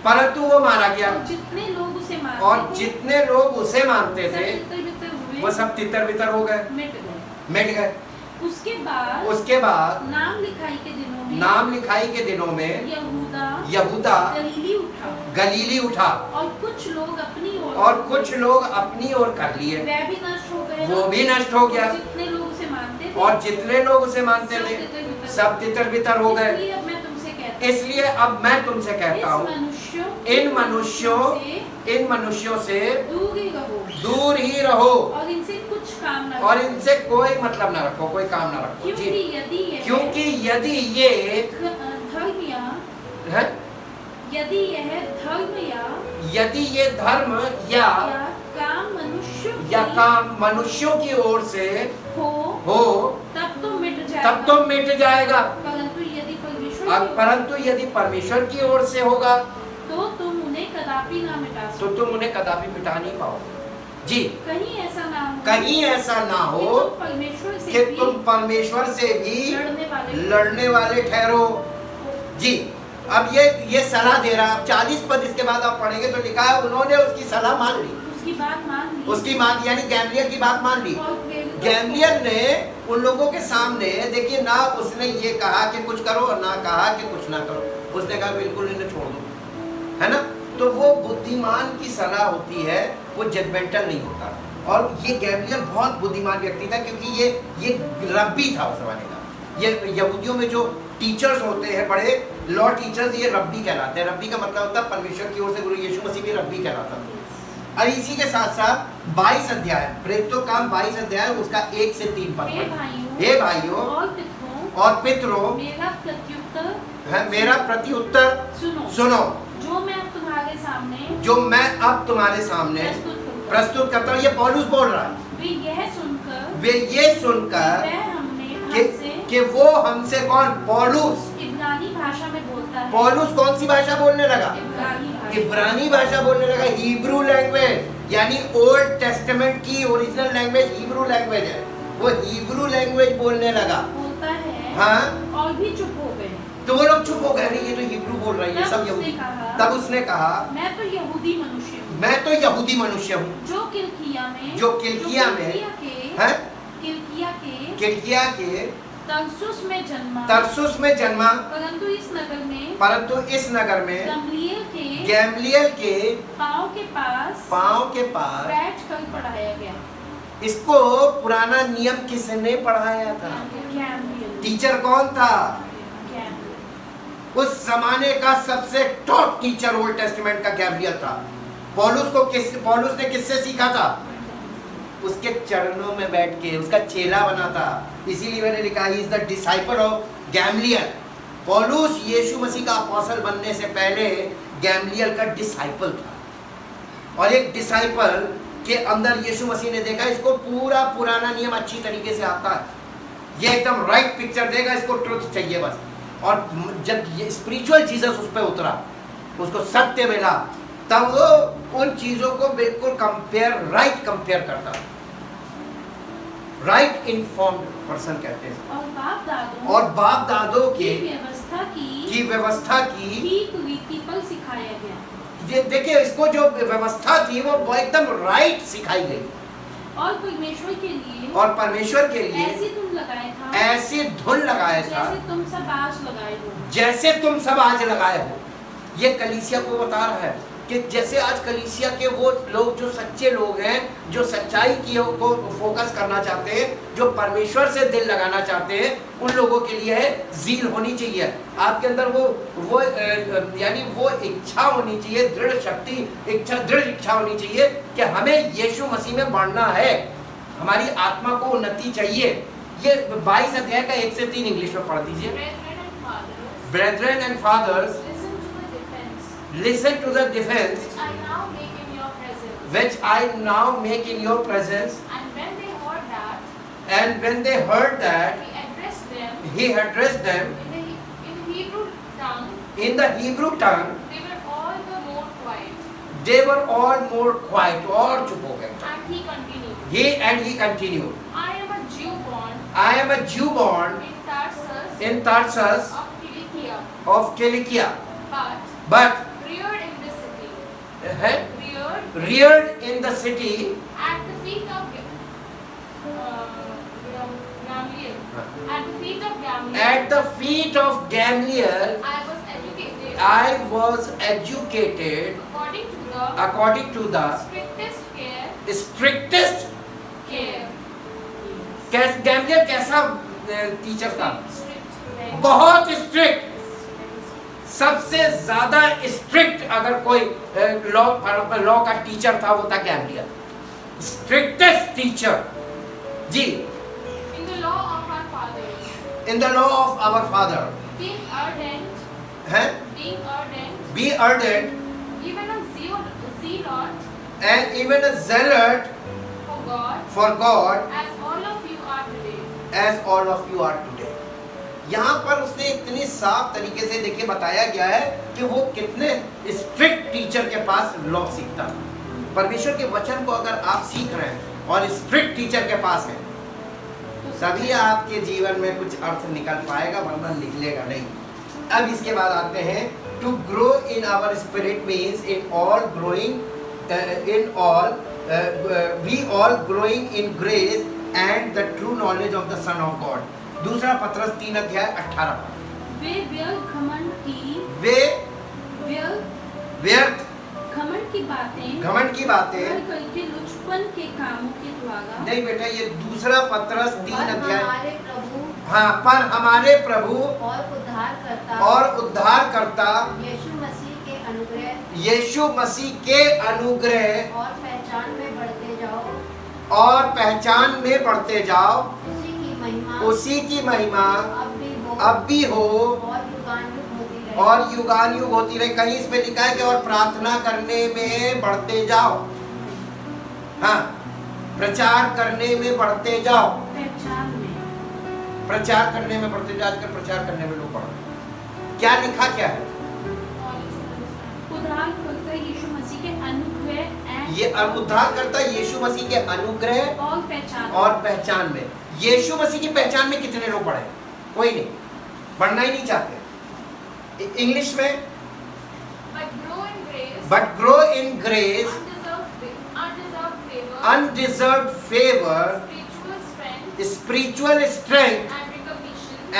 परंतु वो मारा गया, और जितने लोग उसे मानते थे, वो सब तितर बितर हो गए, मिट गए। उसके बाद नाम लिखाई के दिनों में यहूदा गलीली उठा, और कुछ लोग अपनी ओर कर लिए, वो भी नष्ट हो गया, और जितने लोग उसे मानते थे सब तितर बितर हो गए। इसलिए अब मैं तुमसे कहता हूँ, इन मनुष्यों से दूर ही रहो, और इनसे कोई मतलब ना रखो, कोई काम ना रखो जी। क्योंकि यदि यह धर्म या काम मनुष्यों की ओर से हो तब तो मिट जाएगा, परंतु यदि परमेश्वर की ओर से होगा तो तुम उन्हें कदापि मिटा नहीं पाओ जी। कहीं ऐसा ना हो कि तुम परमेश्वर से भी लड़ने वाले ठहरो जी। अब ये सलाह दे रहा है। 40 पद इसके बाद आप पढ़ेंगे तो लिखा है, उन्होंने उसकी सलाह मान ली, उसकी बात यानी गैमलियल की बात मान ली। गैमलियल ने उन लोगों के सामने, देखिए, ना उसने ये कहा कि कुछ करो और ना कहा कि कुछ ना करो, उसने कहा बिल्कुल इन्हें छोड़ दो, है ना। तो वो बुद्धिमान की सलाह होती है, वो जजमेंटल नहीं होता। और ये गैमलियल बहुत बुद्धिमान व्यक्ति था, क्योंकि ये रब्बी था उस जमाने का। ये यहूदियों में जो टीचर्स होते हैं, बड़े लॉ टीचर्स, ये रब्बी कहलाते हैं। रब्बी का मतलब होता है परमेश्वर की ओर से, गुरु यीशु मसीह भी रब्बी कहलाता था। और इसी के साथ साथ 22 अध्याय, प्रेरितों काम 22 अध्याय, उसका 1 से 3 पद। हे भाइयों और पितरों, मेरा प्रत्युत्तर सुनो, जो मैं अब तुम्हारे सामने प्रस्तुत करता हूँ। ये पौलुस बोल रहा है। वे ये सुनकर कि वो हमसे, कौन? पौलुस इब्रानी भाषा में बोलता है। पौलुस कौन सी भाषा बोलने लगा? इब्रानी भाषा बोलने लगा, हिब्रू लैंग्वेज, यानी ओल्ड टेस्टामेंट की ओरिजिनल लैंग्वेज हिब्रू लैंग्वेज है। वो हिब्रू लैंग्वेज बोलने लगा, बोलता है, हाँ, और भी चुप हो गए। तो वो लोग चुप हो गए, नहीं ये तो हिब्रू बोल रही है, सब यहूदी। तब उसने कहा, मैं तो यहूदी मनुष्य हूँ, जो किल्किया के तरसुस में जन्मा, परंतु इस नगर में गैमलियल के पाँव के पास बैठकर पढ़ाया गया। इसको पुराना नियम किसने पढ़ाया था? टीचर कौन था? उस जमाने का सबसे टॉप टीचर ओल्ड टेस्टामेंट का गैमलियल था। पौलुस ने किससे सीखा था? उसके चरणों में बैठ के उसका चेला बना था। इसीलिए मैंने लिखा he is the disciple of Gamaliel. Paulus Yeshu मसीह का अपोस्टल बनने से पहले गैमलियल का डिसाइपल था। और एक डिसाइपल के अंदर यीशु मसीह ने देखा, इसको पूरा पुराना नियम अच्छी तरीके से आता है, ये एकदम राइट पिक्चर देगा, इसको ट्रुथ चाहिए बस। और जब ये स्पिरिचुअल जीसस उस पर उतरा, उसको सत्य मिला, तब वो उन चीजों को बिल्कुल राइट कंपेयर करता, राइट इन्फॉर्म्ड पर्सन कहते हैं। और बाप दादों की व्यवस्था की रीति पर सिखाया गया। ये देखिए, इसको जो व्यवस्था थी वो एकदम राइट सिखाई गई। और परमेश्वर के लिए और परमेश्वर के लिए ऐसी धुन लगाया था, ऐसी धुन लगाया था जैसे तुम सब आज लगाए हो। जैसे तुम सब आज लगाए हो। ये कलीसिया को बता रहा है कि जैसे आज कलीसिया के वो लोग जो सच्चे लोग हैं, जो सच्चाई की को फोकस करना चाहते हैं, जो परमेश्वर से दिल लगाना चाहते हैं, उन लोगों के लिए ज़ील होनी चाहिए आपके अंदर। वो यानी वो इच्छा होनी चाहिए, दृढ़ शक्ति, दृढ़ इच्छा होनी चाहिए कि हमें यीशु मसीह में बढ़ना है, हमारी आत्मा को उन्नति चाहिए। ये 22 अध्याय का 1 से 3 इंग्लिश में पढ़ दीजिए। Brethren and fathers, listen to the defense which I now make in your presence. which I now make in your presence. And when they heard that, And when they heard that, he addressed them he addressed them in Hebrew tongue. in the Hebrew tongue. They were all the more quiet. They were all more quiet, और चुप हो गए। And he continued. He continued. I am a Jew born I am a Jew born in Tarsus in Tarsus of Cilicia, of Cilicia, but but reared in this city. reared Reared in the city at the feet of Gamaliel. At the feet of Gamaliel. at the feet of Gamaliel. I was educated. I was educated according to the strictest care. care. गैमलियल कैसा टीचर था? Strict. बहुत स्ट्रिक्ट, सबसे ज्यादा स्ट्रिक्ट अगर कोई लॉ का टीचर था वो था गैमलियल, स्ट्रिक्टेस्ट टीचर जी। In the law of our fathers. In the law of our father, Being ardent. है Being ardent. Be ardent Even a zealot and even a zealot for God. For God As all of you are today. As all of you are today. यहाँ पर उसने इतनी साफ तरीके से देखिए बताया गया है कि वो कितने स्ट्रिक्ट टीचर के पास लॉ सीखता। परमेश्वर के वचन को अगर आप सीख रहे हैं और स्ट्रिक्ट टीचर के पास है, तभी आपके जीवन में कुछ अर्थ निकल पाएगा, वरना निकलेगा नहीं। अब इसके बाद आते हैं, to grow in our spirit means in all growing in all we all growing in grace and the true knowledge of the son of God. दूसरा पत्रस 3 अध्याय 18 पद। वे व्यर्थ घमंड की बातें करके लुचपन के कामों के द्वारा। नहीं बेटा, ये दूसरा पत्रस 3 अध्याय। हमारे प्रभु हाँ, पर हमारे प्रभु और उद्धारकर्ता यीशु मसीह के अनुग्रह यीशु मसीह के अनुग्रह और पहचान में बढ़ते जाओ, उसी की महिमा अब भी हो और युगानुयुग होती रहे। कहीं इसमें लिखा है कि और प्रार्थना करने में बढ़ते जाओ। हाँ, प्रचार करने में बढ़ते जाओ, प्रचार करने में बढ़ते जाओ। आजकल प्रचार करने में लोग बढ़ते, क्या लिखा क्या है? उद्धारकर्ता यीशु मसीह के अनुग्रह, ये उद्धारकर्ता यीशु मसीह के अनुग्रह और पहचान में। यीशु मसीह की पहचान में कितने लोग बढ़े? कोई नहीं, बढ़ना ही नहीं चाहते। इंग्लिश में but grow in grace, undeserved favor, spiritual strength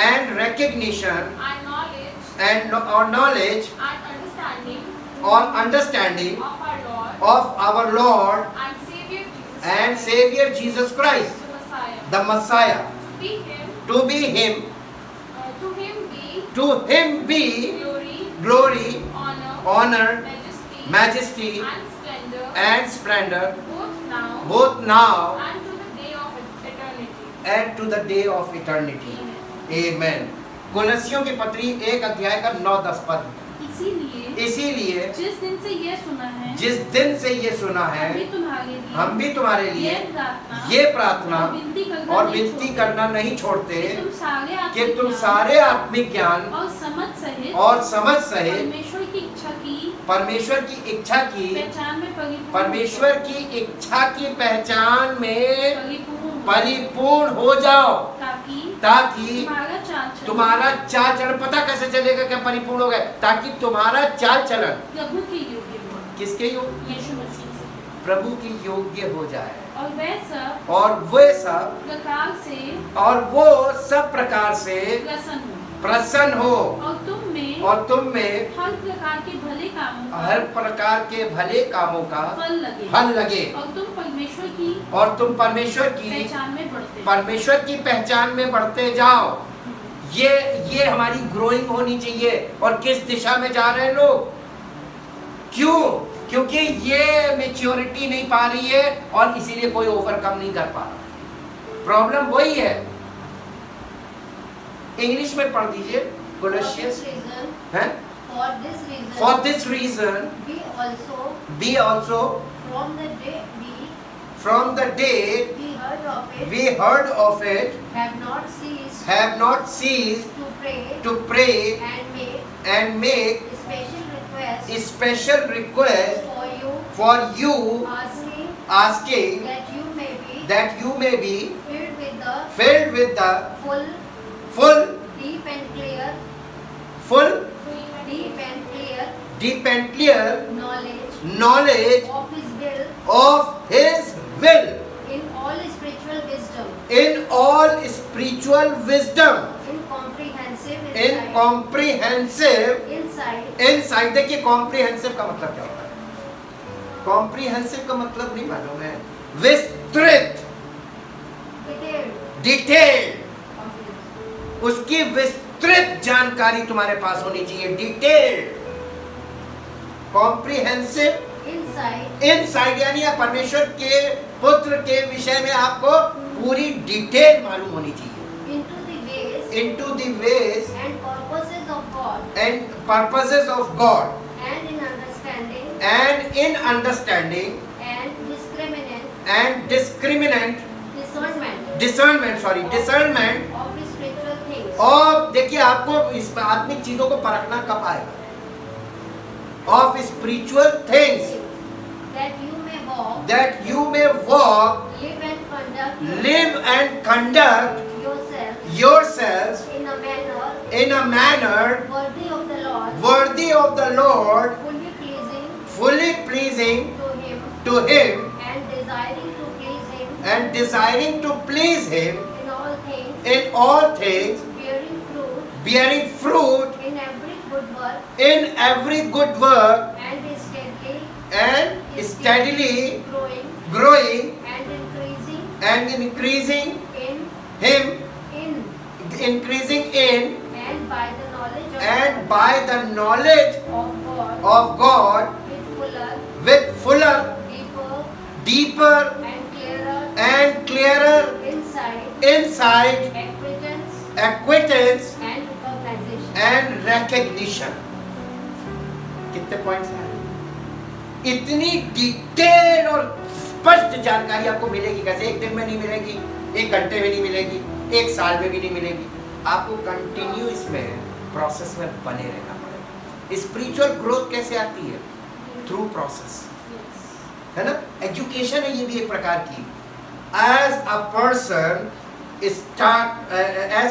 and recognition and knowledge or understanding of our Lord and Savior Jesus Christ, the Messiah. To him be glory, honor, majesty and splendor both now and to the day of eternity. Amen. कोलस्सियों की पत्री 1 अध्याय का 9-10 पद। इसीलिए जिस दिन से ये सुना है हम भी तुम्हारे लिए ये प्रार्थना और विनती करना नहीं छोड़ते कि तुम सारे आत्मिक ज्ञान और समझ सहित परमेश्वर की इच्छा की पहचान में परिपूर्ण हो जाओ, ताकि तुम्हारा चाल चलन, पता कैसे चलेगा कि परिपूर्ण हो गए? ताकि तुम्हारा चाल चलन प्रभु के योग्य हो। किसके योग्य? यीशु मसीह से। प्रभु की योग्य हो जाए। और वे सब प्रकार से और वो सब प्रकार से प्रसन्न हो और तुम में हर प्रकार के भले कामों का हर प्रकार के भले कामों का फल लगे और तुम परमेश्वर की परमेश्वर की पहचान में बढ़ते जाओ। ये हमारी ग्रोइंग होनी चाहिए। और किस दिशा में जा रहे हैं लोग? क्यों? क्योंकि ये मैच्योरिटी नहीं पा रही है और इसीलिए कोई ओवरकम नहीं कर पा रहा। प्रॉब्लम वही है। इंग्लिश में पढ़ दीजिए कोलोसियंस। For this reason, we also from the day we heard of it, have not ceased to pray and make special request for you, asking that you may be filled with the full deep and clear knowledge of His will in all spiritual wisdom, incomprehensive insight। देखिए comprehensive का मतलब क्या होता है? comprehensive का मतलब नहीं मालूम है? विस्तृत, डिटेल, उसकी विस्तृत जानकारी तुम्हारे पास होनी चाहिए। डिटेल, कॉम्प्रिहेंसिव इनसाइट यानी परमेश्वर के पुत्र के विषय में आपको पूरी डिटेल मालूम होनी चाहिए। into the ways and purposes of God and in understanding and discriminant discernment of spiritual things। और देखिए आपको इस आत्मिक चीजों को परखना कब आएगा? of spiritual things that you may walk, live and conduct yourselves in a manner worthy of the Lord, fully pleasing to Him and desiring to please Him in all things, bearing fruit in every good work and steadily growing and increasing in and by the knowledge of God with fuller, deeper and clearer insight, acquaintance and recognition। कितने पॉइंट्स हैं? इतनी डिटेल और स्पष्ट जानकारी आपको मिलेगी कैसे? एक दिन में नहीं मिलेगी, एक घंटे में नहीं मिलेगी, एक साल में भी नहीं मिलेगी। आपको कंटिन्यू इसमें प्रोसेस में बने रहना पड़ेगा। स्पिरिचुअल ग्रोथ कैसे आती है? थ्रू प्रोसेस, है ना? एजुकेशन है ये भी एक प्रकार की। as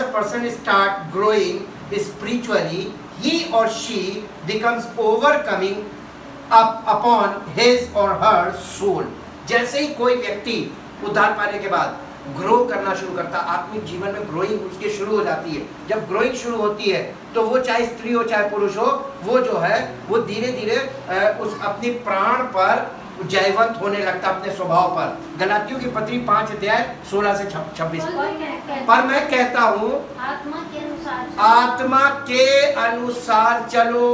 a person start growing spiritually, he or she becomes overcoming upon his or her soul। जैसे ही कोई व्यक्ति उद्धार पाने के बाद ग्रो करना शुरू करता, आत्मिक जीवन में ग्रोइंग उसके शुरू हो जाती है। जब ग्रोइंग शुरू होती है तो वो चाहे स्त्री हो चाहे पुरुष हो, वो जो है वो धीरे धीरे उस अपनी प्राण पर जयवंत होने लगता, अपने स्वभाव पर। गलातियों की पत्री 5 अध्याय 16 से 26। पर मैं कहता हूँ आत्मा के अनुसार चलो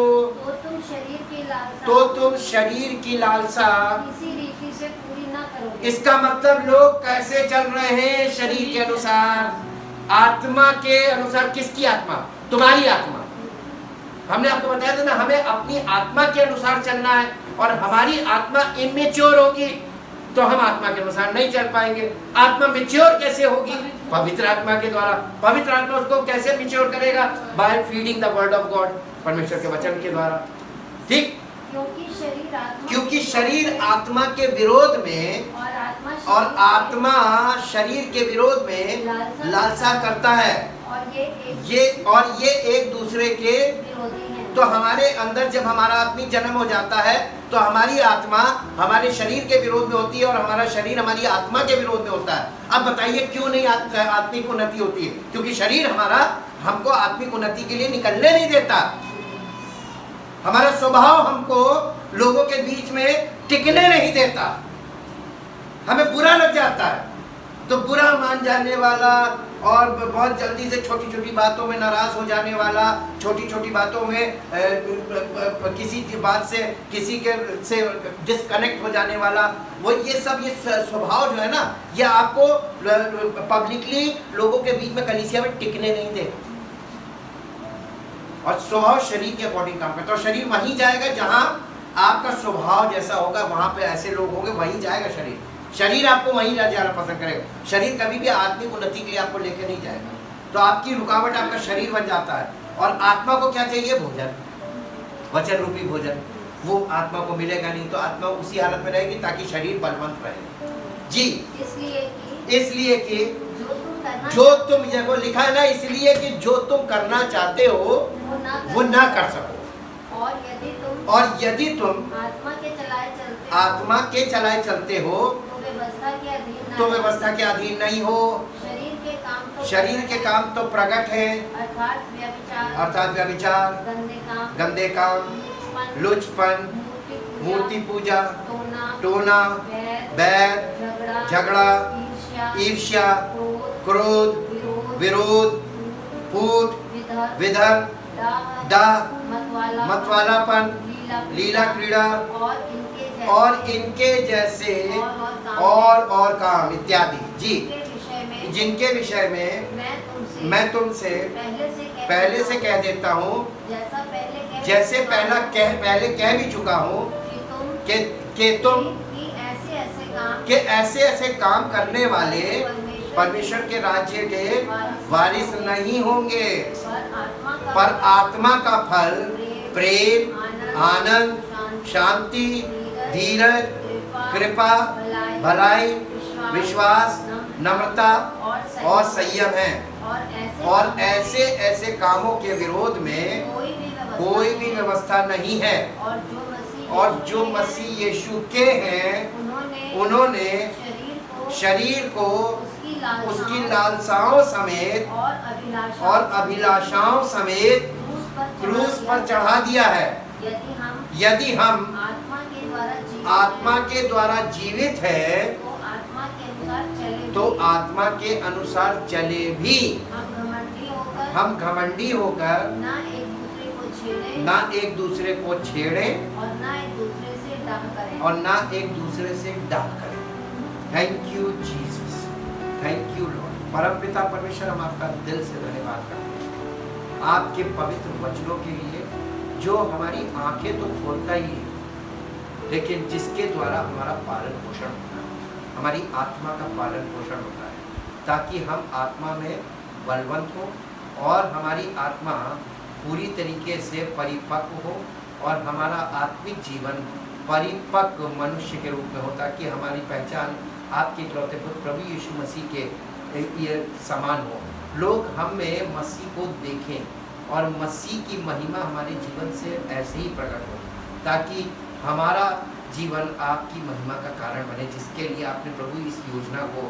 तो तुम शरीर की लालसा इसी रीति से पूरी न करो। इसका मतलब लोग कैसे चल रहे हैं? शरीर के अनुसार, आत्मा के अनुसार। किसकी आत्मा? तुम्हारी आत्मा। हमने आपको बताया था ना, हमें अपनी आत्मा के अनुसार चलना है और हमारी आत्मा इमेच्योर होगी तो हम आत्मा के अनुसार नहीं चल पाएंगे। आत्मा मैच्योर कैसे होगी? पवित्र आत्मा के द्वारा। पवित्र आत्मा उसको कैसे मैच्योर करेगा? By feeding the word of God, परमेश्वर के वचन के द्वारा। ठीक? क्योंकि शरीर आत्मा के विरोध में और आत्मा शरीर के विरोध में लालसा करता है। ये एक दूसरे के तो हमारे अंदर जब हमारा आत्मिक जन्म हो जाता है तो हमारी आत्मा हमारे शरीर के विरोध में होती है और हमारा शरीर हमारी आत्मा के विरोध में होता है। अब बताइए क्यों नहीं आत्मिक उन्नति होती है? क्योंकि शरीर हमारा हमको आत्मिक उन्नति के लिए निकलने नहीं देता। हमारा स्वभाव हमको लोगों के बीच में टिकने नहीं देता, हमें बुरा लग जाता है। तो बुरा मान जाने वाला और बहुत जल्दी से छोटी छोटी बातों में नाराज हो जाने वाला, छोटी छोटी बातों में किसी की बात से किसी के से डिस्कनेक्ट हो जाने वाला, वो ये स्वभाव जो है ना, ये आपको पब्लिकली लोगों के बीच में कलीसिया में टिकने नहीं देगा। और स्वभाव शरीर के अकॉर्डिंग काम करता है। तो शरीर वहीं जाएगा जहां आपका स्वभाव जैसा होगा, वहां पे ऐसे लोग होंगे, वहीं जाएगा शरीर। शरीर आपको वहीं जाना पसंद करेगा। शरीर कभी भी आत्मिक उन्नति के लिए आपको लेके नहीं जाएगा। तो आपकी रुकावट आपका शरीर बन जाता है। और आत्मा को क्या चाहिए? भोजन, वचन रूपी भोजन। वो आत्मा को मिलेगा नहीं तो आत्मा उसी हालत में रहेगी ताकि शरीर बलवंत रहे। जी, इसलिए कि जो तुम, देखो लिखा है ना, इसलिए कि जो तुम करना चाहते हो वो ना कर सको। और यदि तुम आत्मा के चलाए चलते हो तो व्यवस्था के अधीन नहीं हो। शरीर के काम तो प्रकट है, अर्थात व्यभिचार, गंदे काम, लुचपन, मूर्ति पूजा, टोना, बैर, झगड़ा, ईर्ष्या, क्रोध, विरोध, फूट, विधर, डाह, मतवालापन, लीला क्रीड़ा और इनके जैसे और काम इत्यादि। जी, जिनके विषय में मैं तुमसे पहले से कह देता हूँ, जैसे पहले कह भी चुका हूँ कि तुम के ऐसे काम करने वाले परमेश्वर के राज्य के वारिस नहीं होंगे। पर आत्मा का फल प्रेम, आनंद, शांति, धीरज, कृपा, भलाई, विश्वास, नम्रता और संयम है। और ऐसे कामों के विरोध में कोई भी व्यवस्था नहीं है। और जो मसीह यीशु के हैं, उन्होंने शरीर को उसकी लालसाओं समेत और अभिलाषाओं समेत क्रूस पर चढ़ा दिया है। यदि हम आत्मा के द्वारा जीवित है तो आत्मा के अनुसार चले भी। हम घमंडी होकर ना एक दूसरे को छेड़े और ना एक दूसरे से डाह करें। Thank you Jesus, thank you Lord. परमपिता परमेश्वर, हम आपका दिल से धन्यवाद करते हैं आपके पवित्र वचनों के लिए, जो हमारी आंखें तो खोलता ही है, लेकिन जिसके द्वारा हमारा पालन पोषण होता है, हमारी आत्मा का पालन पोषण होता है, ताकि हम आत्मा में बलवंत हो और हमारी आत्मा पूरी तरीके से परिपक्व हो और हमारा आत्मिक जीवन परिपक्व मनुष्य के रूप में हो, ताकि हमारी पहचान आपके इकलौते पुत्र प्रभु यीशु मसीह के ये समान हो। लोग हम में मसीह को देखें और मसीह की महिमा हमारे जीवन से ऐसे ही प्रकट हो, ताकि हमारा जीवन आपकी महिमा का कारण बने, जिसके लिए आपने प्रभु इस योजना को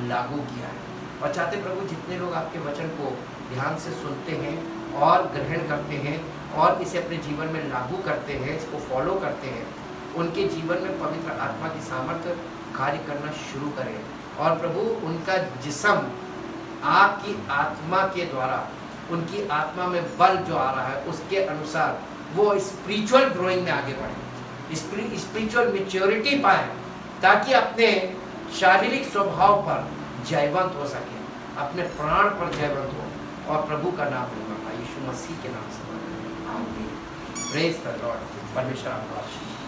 लागू किया है। और चाहते प्रभु, जितने लोग आपके वचन को ध्यान से सुनते हैं और ग्रहण करते हैं और इसे अपने जीवन में लागू करते हैं, इसको फॉलो करते हैं, उनके जीवन में पवित्र आत्मा की सामर्थ्य कार्य करना शुरू करें। और प्रभु, उनका जिस्म आपकी आत्मा के द्वारा, उनकी आत्मा में बल जो आ रहा है उसके अनुसार वो स्पिरिचुअल ग्रोइंग में आगे बढ़े, स्पिरिचुअल मैच्योरिटी पाए, ताकि अपने शारीरिक स्वभाव पर जयवंत हो सके, अपने प्राण पर जयवंत हो और प्रभु का नाम यीशु मसीह के नाम से। Praise the Lord. परमेश्वर आपको आशीष